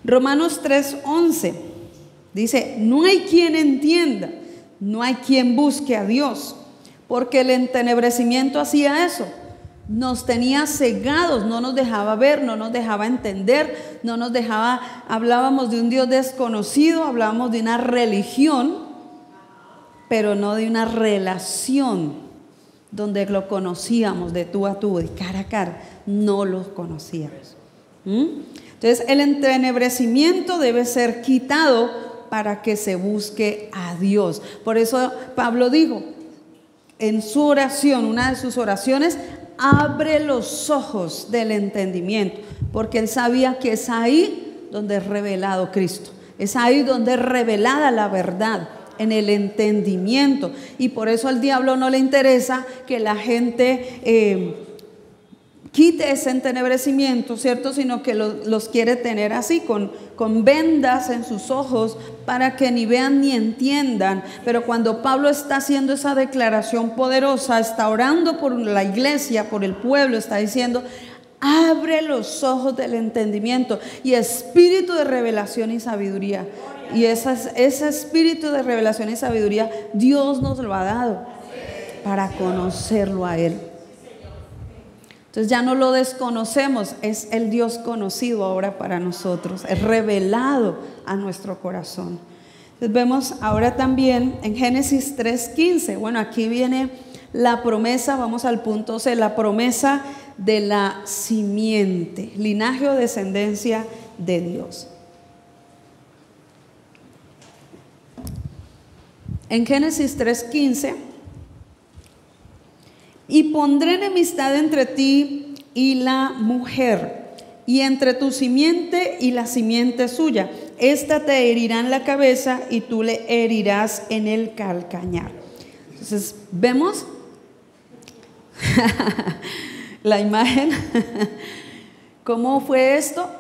Romanos 3:11 dice: no hay quien entienda, no hay quien busque a Dios, porque el entenebrecimiento hacía eso, nos tenía cegados, no nos dejaba ver, no nos dejaba entender, no nos dejaba, hablábamos de un Dios desconocido, hablábamos de una religión, pero no de una relación donde lo conocíamos de tú a tú, de cara a cara, no lo conocíamos. Entonces el entenebrecimiento debe ser quitado para que se busque a Dios. Por eso Pablo dijo en su oración, una de sus oraciones: abre los ojos del entendimiento, porque él sabía que es ahí donde es revelado Cristo, es ahí donde es revelada la verdad, en el entendimiento. Y por eso al diablo no le interesa que la gente quite ese entenebrecimiento, ¿cierto? Sino que los quiere tener así, con vendas en sus ojos, para que ni vean ni entiendan. Pero cuando Pablo está haciendo esa declaración poderosa, está orando por la iglesia, por el pueblo, está diciendo: abre los ojos del entendimiento y espíritu de revelación y sabiduría. Y ese espíritu de revelación y sabiduría Dios nos lo ha dado para conocerlo a Él. Entonces ya no lo desconocemos, es el Dios conocido ahora para nosotros, es revelado a nuestro corazón. Entonces vemos ahora también en Génesis 3:15, bueno, aquí viene la promesa, vamos al punto C, la promesa de la simiente, linaje o descendencia de Dios. En Génesis 3:15: y pondré enemistad entre ti y la mujer, y entre tu simiente y la simiente suya. Esta te herirá en la cabeza y tú le herirás en el calcañar. Entonces, ¿vemos la imagen? ¿Cómo fue esto?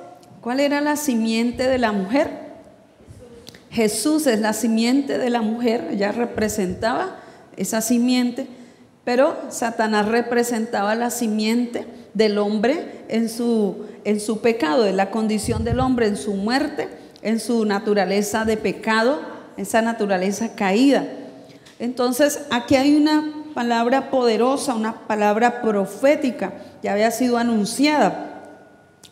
¿Cuál era la simiente de la mujer? Jesús es la simiente de la mujer, ella representaba esa simiente. Pero Satanás representaba la simiente del hombre en su pecado, de la condición del hombre, en su muerte, en su naturaleza de pecado, esa naturaleza caída. Entonces aquí hay una palabra poderosa, una palabra profética, ya había sido anunciada.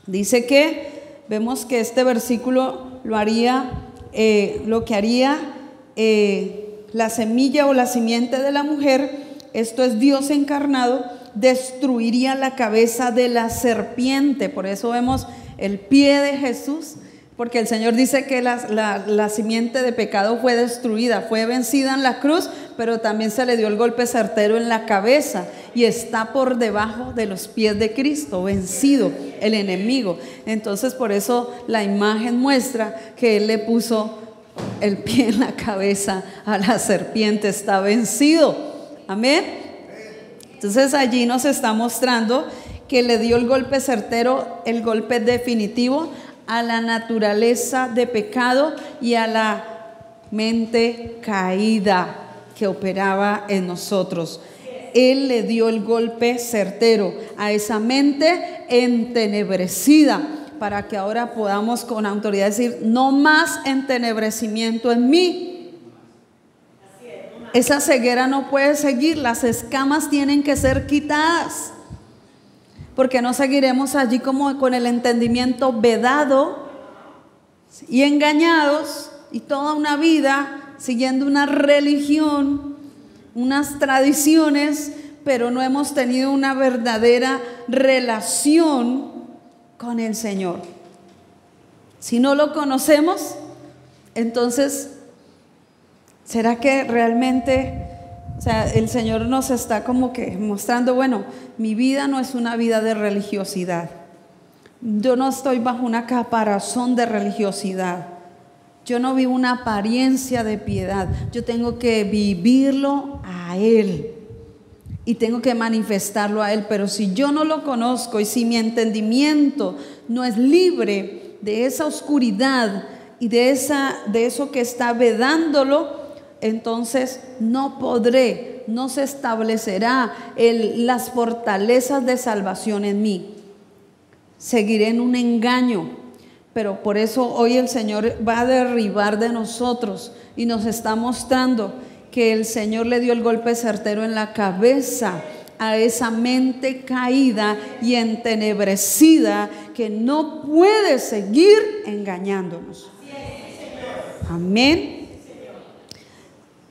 Dice que, vemos que este versículo lo que haría la semilla o la simiente de la mujer, esto es Dios encarnado, destruiría la cabeza de la serpiente. Por eso vemos el pie de Jesús, porque el Señor dice que la simiente de pecado fue destruida, fue vencida en la cruz, pero también se le dio el golpe certero en la cabeza y está por debajo de los pies de Cristo, vencido el enemigo. Entonces por eso la imagen muestra que Él le puso el pie en la cabeza a la serpiente, está vencido. Amén. Entonces allí nos está mostrando que le dio el golpe certero, el golpe definitivo a la naturaleza de pecado y a la mente caída que operaba en nosotros. Él le dio el golpe certero a esa mente entenebrecida, para que ahora podamos con autoridad decir: no más entenebrecimiento en mí. Esa ceguera no puede seguir, las escamas tienen que ser quitadas, porque no seguiremos allí como con el entendimiento vedado y engañados, y toda una vida siguiendo una religión, unas tradiciones, pero no hemos tenido una verdadera relación con el Señor. Si no lo conocemos, entonces, ¿será que realmente, o sea, el Señor nos está como que mostrando, bueno, mi vida no es una vida de religiosidad, yo no estoy bajo una caparazón de religiosidad, yo no vivo una apariencia de piedad, yo tengo que vivirlo a Él y tengo que manifestarlo a Él? Pero si yo no lo conozco y si mi entendimiento no es libre de esa oscuridad y de eso que está vedándolo, entonces no podré, no se establecerá las fortalezas de salvación en mí. Seguiré en un engaño. Pero por eso hoy el Señor va a derribar de nosotros y nos está mostrando que el Señor le dio el golpe certero en la cabeza a esa mente caída y entenebrecida que no puede seguir engañándonos. Amén.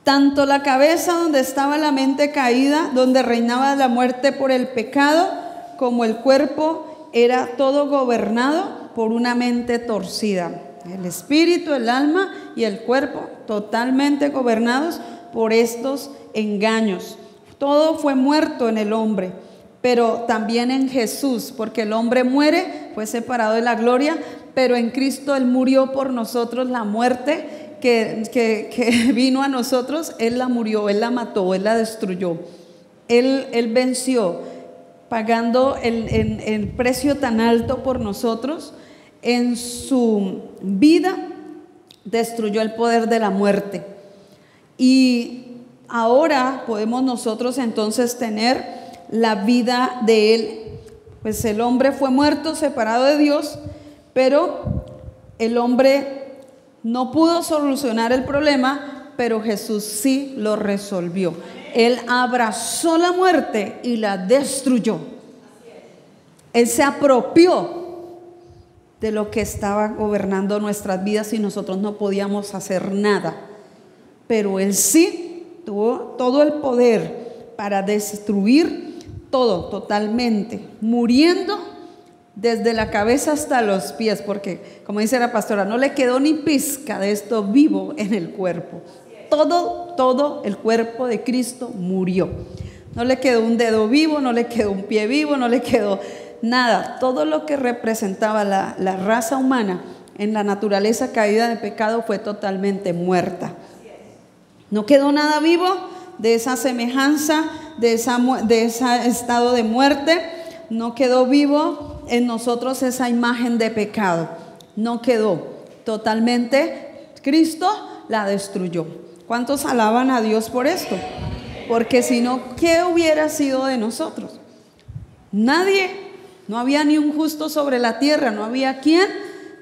Tanto la cabeza donde estaba la mente caída, donde reinaba la muerte por el pecado, como el cuerpo era todo gobernado por una mente torcida. El espíritu, el alma y el cuerpo totalmente gobernados por estos engaños. Todo fue muerto en el hombre, pero también en Jesús, porque el hombre muere, fue separado de la gloria, pero en Cristo Él murió por nosotros la muerte que vino a nosotros. Él la murió, Él la mató, Él la destruyó. Él venció, pagando el precio tan alto por nosotros. En su vida destruyó el poder de la muerte. Y ahora podemos nosotros entonces tener la vida de Él. Pues el hombre fue muerto, separado de Dios, pero el hombre no pudo solucionar el problema, pero Jesús sí lo resolvió. Él abrazó la muerte y la destruyó. Él se apropió de lo que estaba gobernando nuestras vidas y nosotros no podíamos hacer nada. Pero Él sí tuvo todo el poder para destruir todo totalmente, muriendo desde la cabeza hasta los pies, porque como dice la pastora, no le quedó ni pizca de esto vivo en el cuerpo. Todo el cuerpo de Cristo murió. No le quedó un dedo vivo, no le quedó un pie vivo, no le quedó nada. Todo lo que representaba la raza humana en la naturaleza caída de pecado fue totalmente muerta. No quedó nada vivo de esa semejanza, de ese estado de muerte. No quedó vivo en nosotros esa imagen de pecado. No quedó. Totalmente Cristo la destruyó. ¿Cuántos alaban a Dios por esto? Porque si no, ¿qué hubiera sido de nosotros? Nadie. No había ni un justo sobre la tierra. No había quien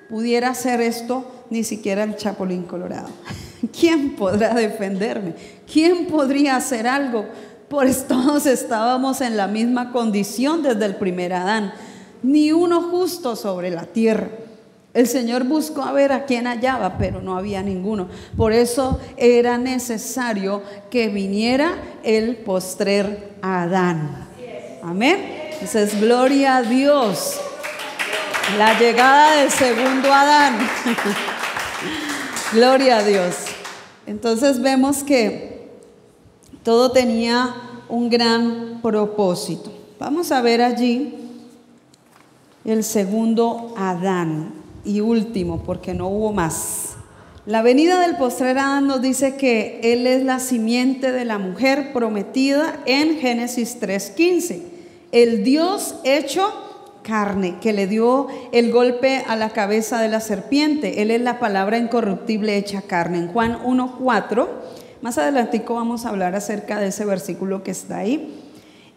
pudiera hacer esto, ni siquiera el Chapulín Colorado. ¿quién podrá defenderme? ¿Quién podría hacer algo? Pues todos estábamos en la misma condición desde el primer Adán. Ni uno justo sobre la tierra. El Señor buscó a ver a quién hallaba, pero no había ninguno. Por eso era necesario que viniera el postrer Adán. Amén. Entonces, gloria a Dios. La llegada del segundo Adán. Gloria a Dios. Entonces vemos que todo tenía un gran propósito. Vamos a ver allí el segundo Adán y último, porque no hubo más. La venida del postrer Adán nos dice que él es la simiente de la mujer prometida en Génesis 3:15. El Dios hecho carne, que le dio el golpe a la cabeza de la serpiente. Él es la palabra incorruptible hecha carne. En Juan 1:4, más adelantico vamos a hablar acerca de ese versículo que está ahí.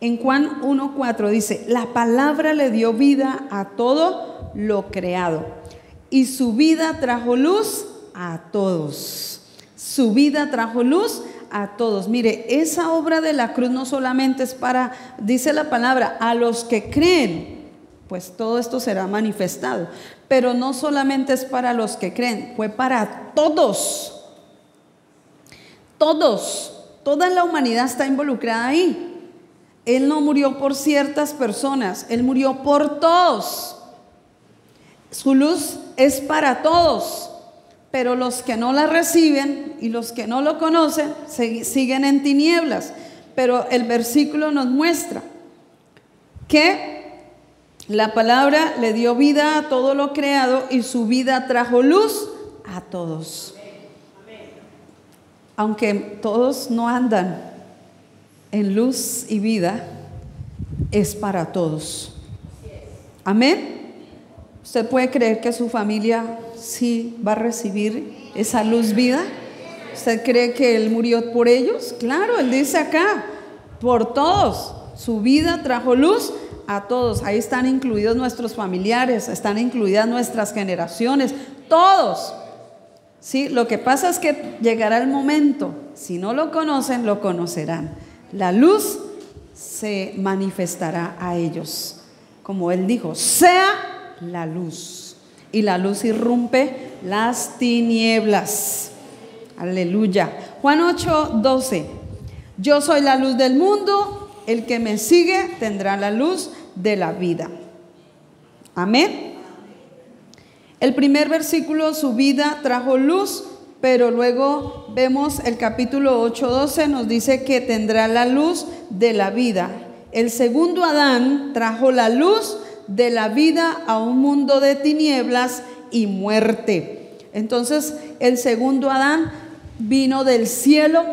En Juan 1:4 dice: la palabra le dio vida a todo lo creado, y su vida trajo luz a todos. Su vida trajo luz a todos. Mire, esa obra de la cruz no solamente es para, dice la palabra, a los que creen, pues todo esto será manifestado. Pero no solamente es para los que creen, fue para todos. Todos, toda la humanidad está involucrada ahí. Él no murió por ciertas personas, Él murió por todos. Su luz es para todos, pero los que no la reciben y los que no lo conocen siguen en tinieblas. Pero el versículo nos muestra que la palabra le dio vida a todo lo creado y su vida trajo luz a todos. Aunque todos no andan en luz y vida, es para todos. Amén. ¿Usted puede creer que su familia sí va a recibir esa luz vida? ¿Usted cree que Él murió por ellos? Claro, Él dice acá, por todos. Su vida trajo luz a todos. Ahí están incluidos nuestros familiares, están incluidas nuestras generaciones, todos. Sí, lo que pasa es que llegará el momento, si no lo conocen, lo conocerán. La luz se manifestará a ellos. Como Él dijo, sea la luz. Y la luz irrumpe las tinieblas. Aleluya. Juan 8:12. Yo soy la luz del mundo. El que me sigue tendrá la luz de la vida. Amén. El primer versículo, su vida trajo luz, pero luego vemos el capítulo 8:12 nos dice que tendrá la luz de la vida. El segundo Adán trajo la luz de la vida a un mundo de tinieblas y muerte. Entonces el segundo Adán vino del cielo,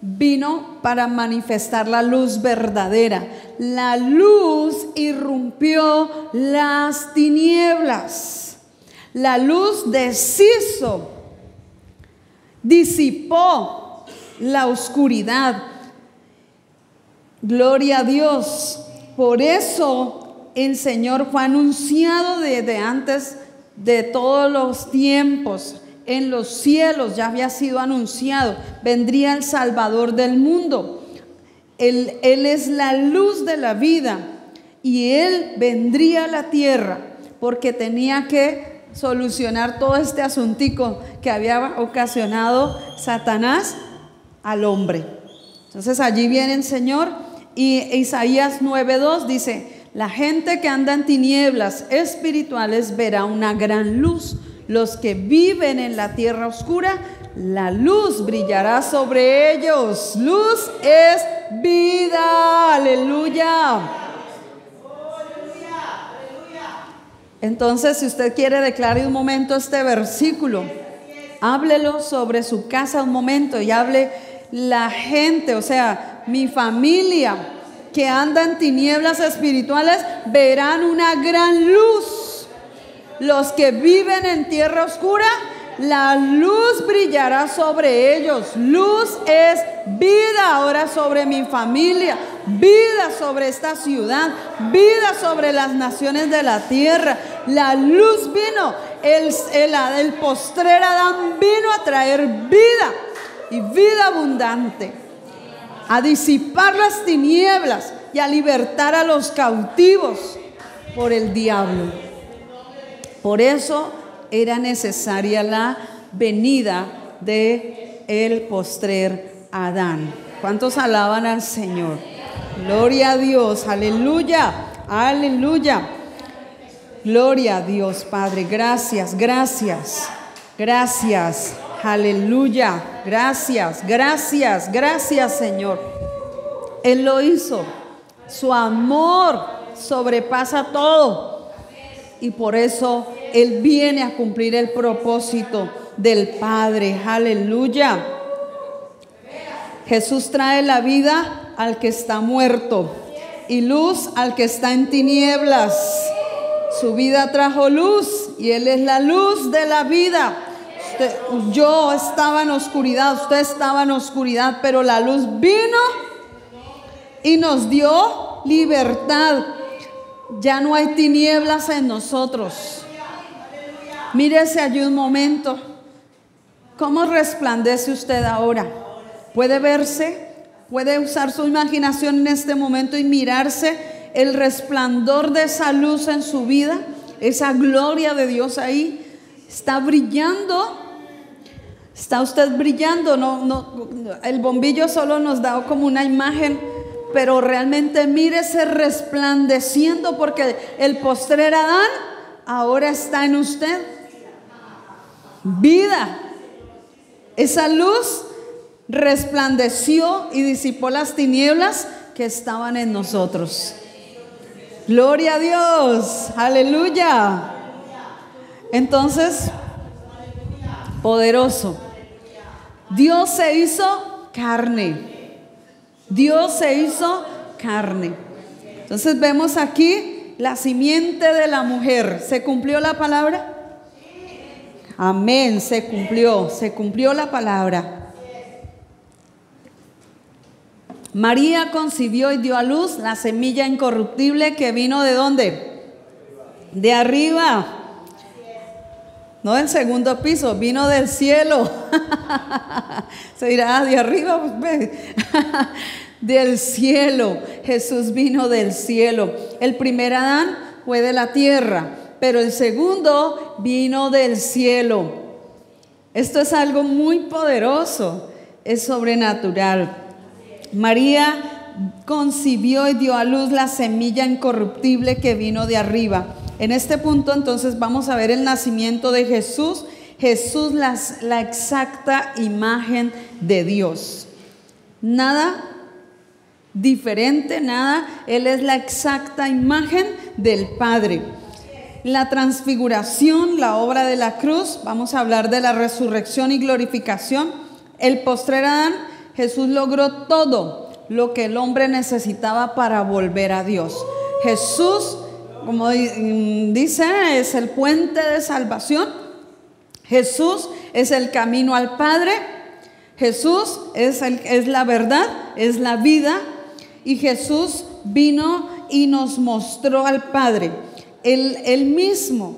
vino para manifestar la luz verdadera. La luz irrumpió las tinieblas. La luz deshizo, disipó la oscuridad. Gloria a Dios. Por eso el Señor fue anunciado desde antes de todos los tiempos. En los cielos ya había sido anunciado. Vendría el Salvador del mundo. Él es la luz de la vida. Y Él vendría a la tierra porque tenía que solucionar todo este asuntico que había ocasionado Satanás al hombre. Entonces allí viene el Señor. Y Isaías 9:2 dice: la gente que anda en tinieblas espirituales verá una gran luz. Los que viven en la tierra oscura, la luz brillará sobre ellos. Luz es vida. Aleluya. Entonces, si usted quiere, declare un momento este versículo. Háblelo sobre su casa un momento y hable la gente, o sea, mi familia que anda en tinieblas espirituales verán una gran luz. Los que viven en tierra oscura, la luz brillará sobre ellos. Luz es vida ahora sobre mi familia, vida sobre esta ciudad, vida sobre las naciones de la tierra. La luz vino el postrer Adán vino a traer vida y vida abundante, a disipar las tinieblas y a libertar a los cautivos por el diablo. Por eso era necesaria la venida de el postrer Adán. ¿Cuántos alaban al Señor? Gloria a Dios, aleluya, aleluya. Gloria a Dios, Padre, gracias, gracias, gracias, aleluya, gracias, gracias, gracias, Señor. Él lo hizo, su amor sobrepasa todo y por eso Él viene a cumplir el propósito del Padre, aleluya. Jesús trae la vida al que está muerto y luz al que está en tinieblas. Su vida trajo luz y Él es la luz de la vida. Yo estaba en oscuridad, usted estaba en oscuridad, pero la luz vino y nos dio libertad. Ya no hay tinieblas en nosotros. Mírese allí un momento. ¿Cómo resplandece usted ahora? ¿Puede verse? ¿Puede usar su imaginación en este momento y mirarse el resplandor de esa luz en su vida? Esa gloria de Dios ahí está brillando. ¿Está usted brillando? No, el bombillo solo nos da como una imagen, pero realmente mírese resplandeciendo, porque el postrer Adán ahora está en usted. Vida. Esa luz resplandeció y disipó las tinieblas que estaban en nosotros. Gloria a Dios, aleluya. Entonces, poderoso, Dios se hizo carne. Dios se hizo carne. Entonces vemos aquí la simiente de la mujer. ¿Se cumplió la palabra? Amén, se cumplió la palabra. María concibió y dio a luz la semilla incorruptible que vino ¿de dónde? De arriba. No del segundo piso, vino del cielo. Se dirá, de arriba, pues, del cielo. Jesús vino del cielo. El primer Adán fue de la tierra, pero el segundo vino del cielo. Esto es algo muy poderoso, es sobrenatural. María concibió y dio a luz la semilla incorruptible que vino de arriba. En este punto entonces vamos a ver el nacimiento de Jesús. Jesús la exacta imagen de Dios. Nada diferente, nada. Él es la exacta imagen del Padre. La transfiguración, la obra de la cruz, vamos a hablar de la resurrección y glorificación. El postrer Adán, Jesús logró todo lo que el hombre necesitaba para volver a Dios. Jesús, como dice, es el puente de salvación. Jesús es el camino al Padre. Jesús es la verdad, es la vida. Y Jesús vino y nos mostró al Padre. Él mismo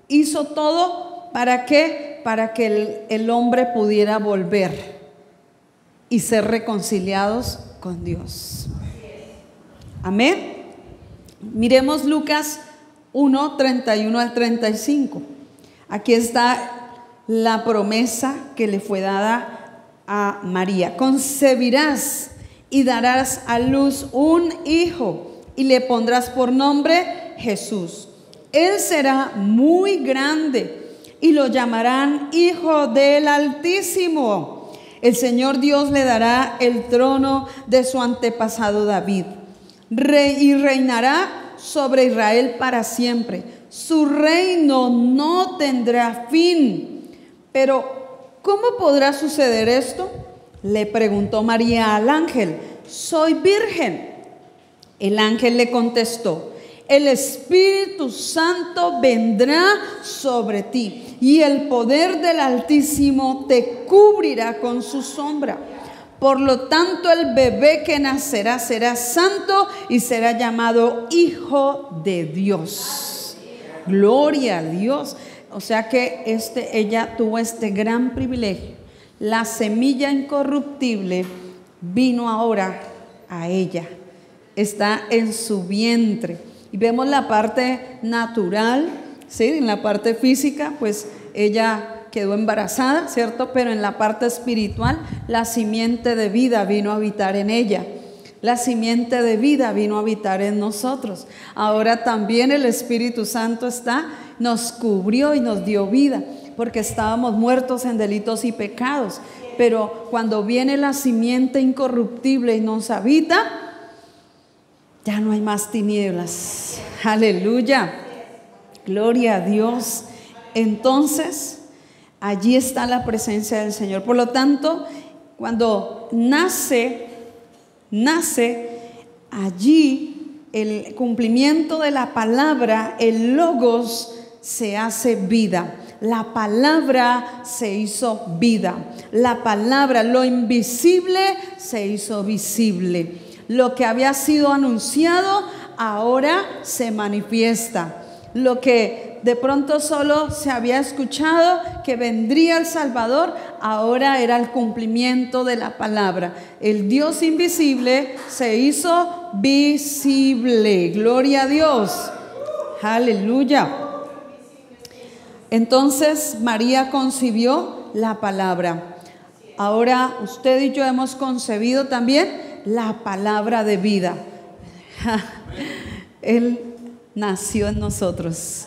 hizo todo ¿para qué? Para que el hombre pudiera volver y ser reconciliados con Dios. Amén. Miremos Lucas 1, 31 al 35. Aquí está la promesa que le fue dada a María. Concebirás y darás a luz un hijo y le pondrás por nombre Jesús. Él será muy grande y lo llamarán Hijo del Altísimo. El Señor Dios le dará el trono de su antepasado David. Y reinará sobre Israel para siempre. Su reino no tendrá fin. Pero, ¿cómo podrá suceder esto? Le preguntó María al ángel. Soy virgen. El ángel le contestó: el Espíritu Santo vendrá sobre ti y el poder del Altísimo te cubrirá con su sombra. Por lo tanto, el bebé que nacerá será santo y será llamado Hijo de Dios. Gloria a Dios. O sea que ella tuvo este gran privilegio. La semilla incorruptible vino ahora a ella. Está en su vientre. Y vemos la parte natural, ¿sí? En la parte física, pues ella quedó embarazada, ¿cierto? Pero en la parte espiritual, la simiente de vida vino a habitar en ella. La simiente de vida vino a habitar en nosotros. Ahora también el Espíritu Santo nos cubrió y nos dio vida, porque estábamos muertos en delitos y pecados. Pero cuando viene la simiente incorruptible y nos habita, ya no hay más tinieblas. Aleluya. Gloria a Dios. Entonces, allí está la presencia del Señor. Por lo tanto, cuando nace allí el cumplimiento de la palabra, el logos se hace vida. La palabra se hizo vida. La palabra, lo invisible se hizo visible. Lo que había sido anunciado ahora se manifiesta. Lo que de pronto solo se había escuchado, que vendría el Salvador, ahora era el cumplimiento de la palabra. El Dios invisible se hizo visible. Gloria a Dios. Aleluya. Entonces María concibió la palabra. Ahora usted y yo hemos concebido también la palabra de vida. Él nació en nosotros.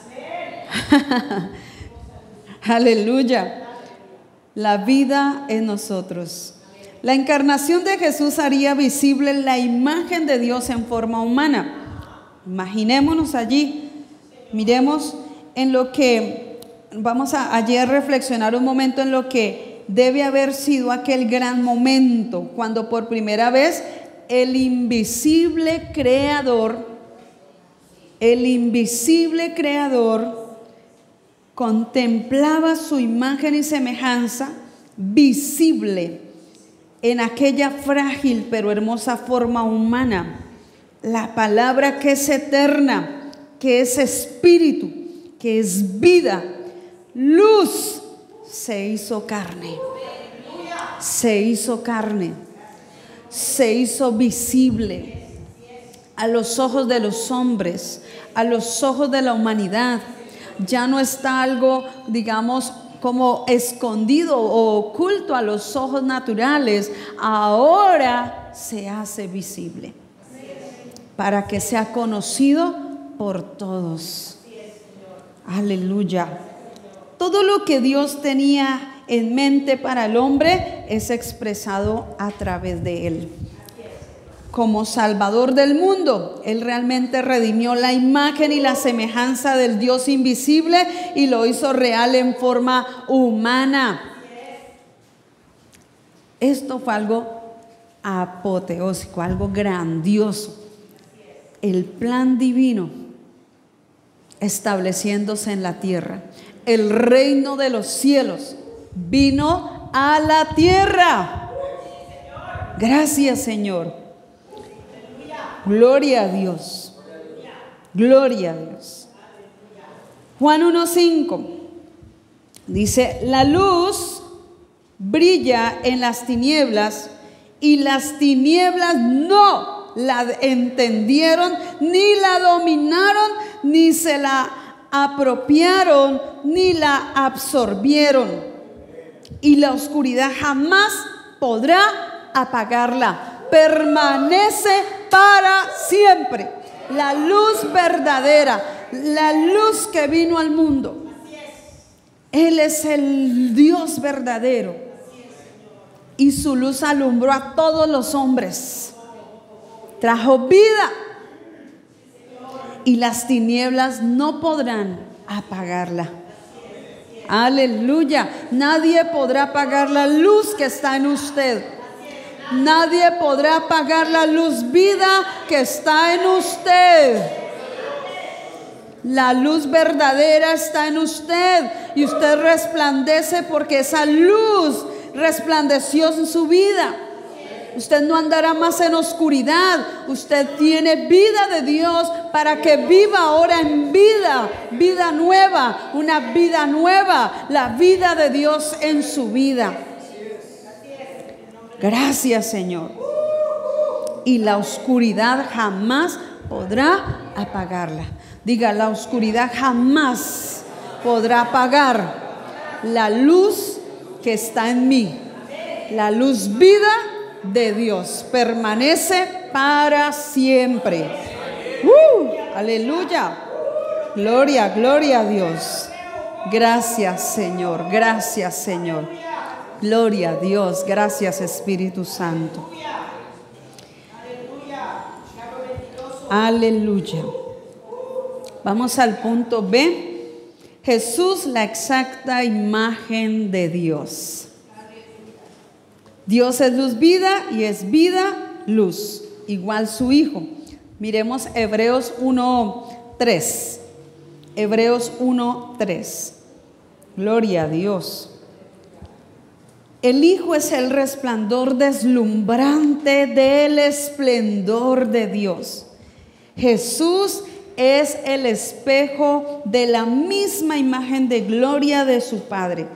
Aleluya. La vida en nosotros. La encarnación de Jesús haría visible la imagen de Dios en forma humana. Imaginémonos allí. Miremos en lo que vamos a ayer reflexionar un momento en lo que debe haber sido aquel gran momento cuando por primera vez el invisible creador contemplaba su imagen y semejanza visible en aquella frágil pero hermosa forma humana. La palabra que es eterna, que es espíritu, que es vida, luz, se hizo carne. Se hizo carne. Se hizo visible a los ojos de los hombres, a los ojos de la humanidad. Ya no está algo, digamos, como escondido o oculto a los ojos naturales. Ahora se hace visible para que sea conocido por todos. Aleluya. Todo lo que Dios tenía en mente para el hombre es expresado a través de él. Como Salvador del mundo, Él realmente redimió la imagen y la semejanza del Dios invisible y lo hizo real en forma humana. Esto fue algo apoteósico, algo grandioso. El plan divino estableciéndose en la tierra. El reino de los cielos vino a la tierra. Gracias, Señor. Gloria a Dios. Gloria a Dios. Juan 1:5 dice: la luz brilla en las tinieblas y las tinieblas no la entendieron, ni la dominaron, ni se la apropiaron, ni la absorbieron. Y la oscuridad jamás podrá apagarla. Permanece para siempre. La luz verdadera, la luz que vino al mundo. Él es el Dios verdadero. Y su luz alumbró a todos los hombres. Trajo vida. Y las tinieblas no podrán apagarla. Aleluya. Nadie podrá apagar la luz que está en usted. Nadie podrá apagar la luz vida que está en usted. La luz verdadera está en usted y usted resplandece porque esa luz resplandeció en su vida. Usted no andará más en oscuridad. Usted tiene vida de Dios para que viva ahora en vida nueva, una vida nueva, la vida de Dios en su vida. Gracias, Señor. Y la oscuridad jamás podrá apagarla. Diga, la oscuridad jamás podrá apagar la luz que está en mí. La luz vida de Dios permanece para siempre. Aleluya. Gloria, gloria a Dios. Gracias, Señor. Gracias, Señor. Gloria a Dios. Gracias, Espíritu Santo. Aleluya. Vamos al punto B. Jesús, la exacta imagen de Dios. Dios es luz vida y es vida luz, igual su Hijo. Miremos Hebreos 1:3. Hebreos 1:3. Gloria a Dios. El Hijo es el resplandor deslumbrante del esplendor de Dios. Jesús es el espejo de la misma imagen de gloria de su Padre.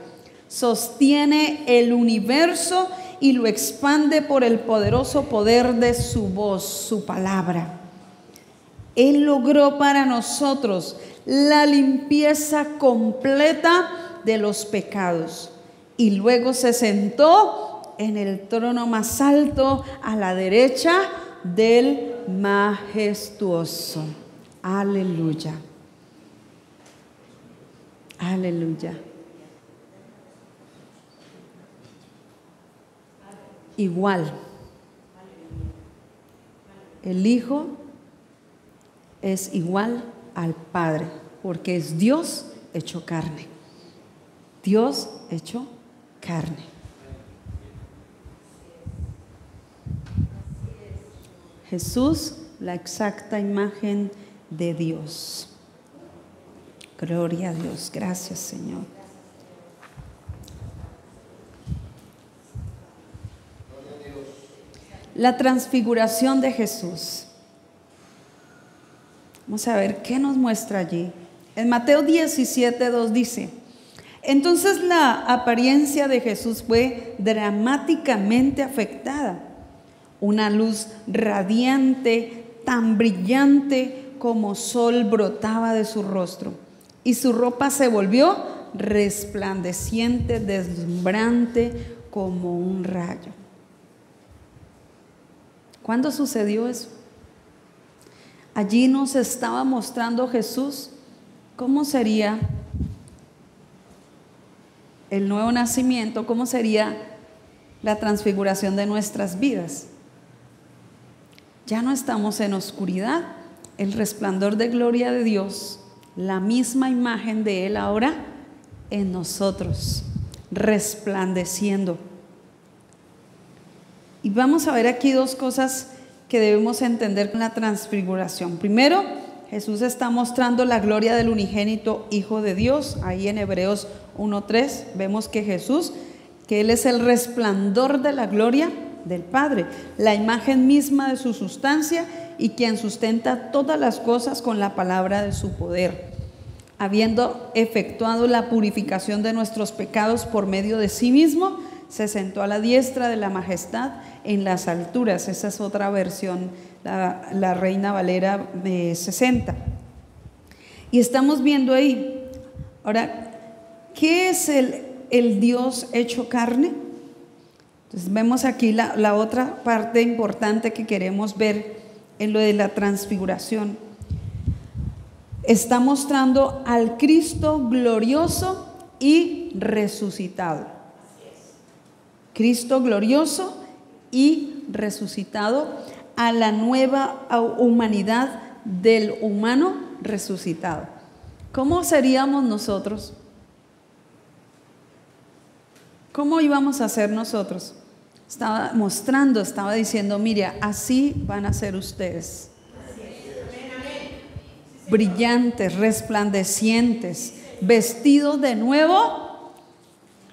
Sostiene el universo y lo expande por el poderoso poder de su voz, su palabra. Él logró para nosotros la limpieza completa de los pecados y luego se sentó en el trono más alto a la derecha del majestuoso. Aleluya. Aleluya. Igual. El Hijo es igual al Padre, porque es Dios hecho carne. Dios hecho carne. Jesús, la exacta imagen de Dios. Gloria a Dios. Gracias, Señor. La transfiguración de Jesús. Vamos a ver qué nos muestra allí. En Mateo 17:2 dice: entonces la apariencia de Jesús fue dramáticamente afectada. Una luz radiante, tan brillante como sol, brotaba de su rostro, y su ropa se volvió resplandeciente, deslumbrante como un rayo. ¿Cuándo sucedió eso? Allí nos estaba mostrando Jesús cómo sería el nuevo nacimiento, cómo sería la transfiguración de nuestras vidas. Ya no estamos en oscuridad, el resplandor de gloria de Dios, la misma imagen de Él ahora en nosotros, resplandeciendo. Y vamos a ver aquí dos cosas que debemos entender con la transfiguración. Primero, Jesús está mostrando la gloria del unigénito Hijo de Dios. Ahí en Hebreos 1:3 vemos que Jesús, que Él es el resplandor de la gloria del Padre, la imagen misma de su sustancia y quien sustenta todas las cosas con la palabra de su poder. Habiendo efectuado la purificación de nuestros pecados por medio de sí mismo, se sentó a la diestra de la majestad en las alturas. Esa es otra versión, la Reina Valera 60. Y estamos viendo ahí, ahora, ¿qué es el Dios hecho carne? Entonces vemos aquí la otra parte importante que queremos ver en lo de la transfiguración. Está mostrando al Cristo glorioso y resucitado. Cristo glorioso y resucitado, a la nueva humanidad del humano resucitado. ¿Cómo seríamos nosotros? ¿Cómo íbamos a ser nosotros? Estaba mostrando, estaba diciendo, mire, así van a ser ustedes. Brillantes, resplandecientes, vestidos de nuevo.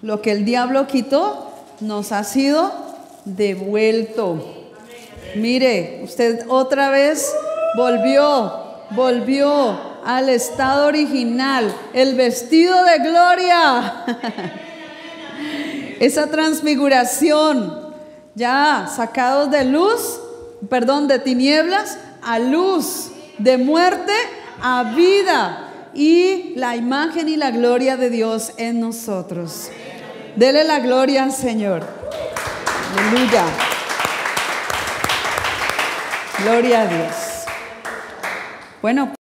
Lo que el diablo quitó nos ha sido devuelto. Mire, usted otra vez volvió al estado original, el vestido de gloria. Esa transfiguración, ya sacados de de tinieblas a luz, de muerte a vida, y la imagen y la gloria de Dios en nosotros. Dele la gloria al Señor. Aleluya. Gloria a Dios. Bueno.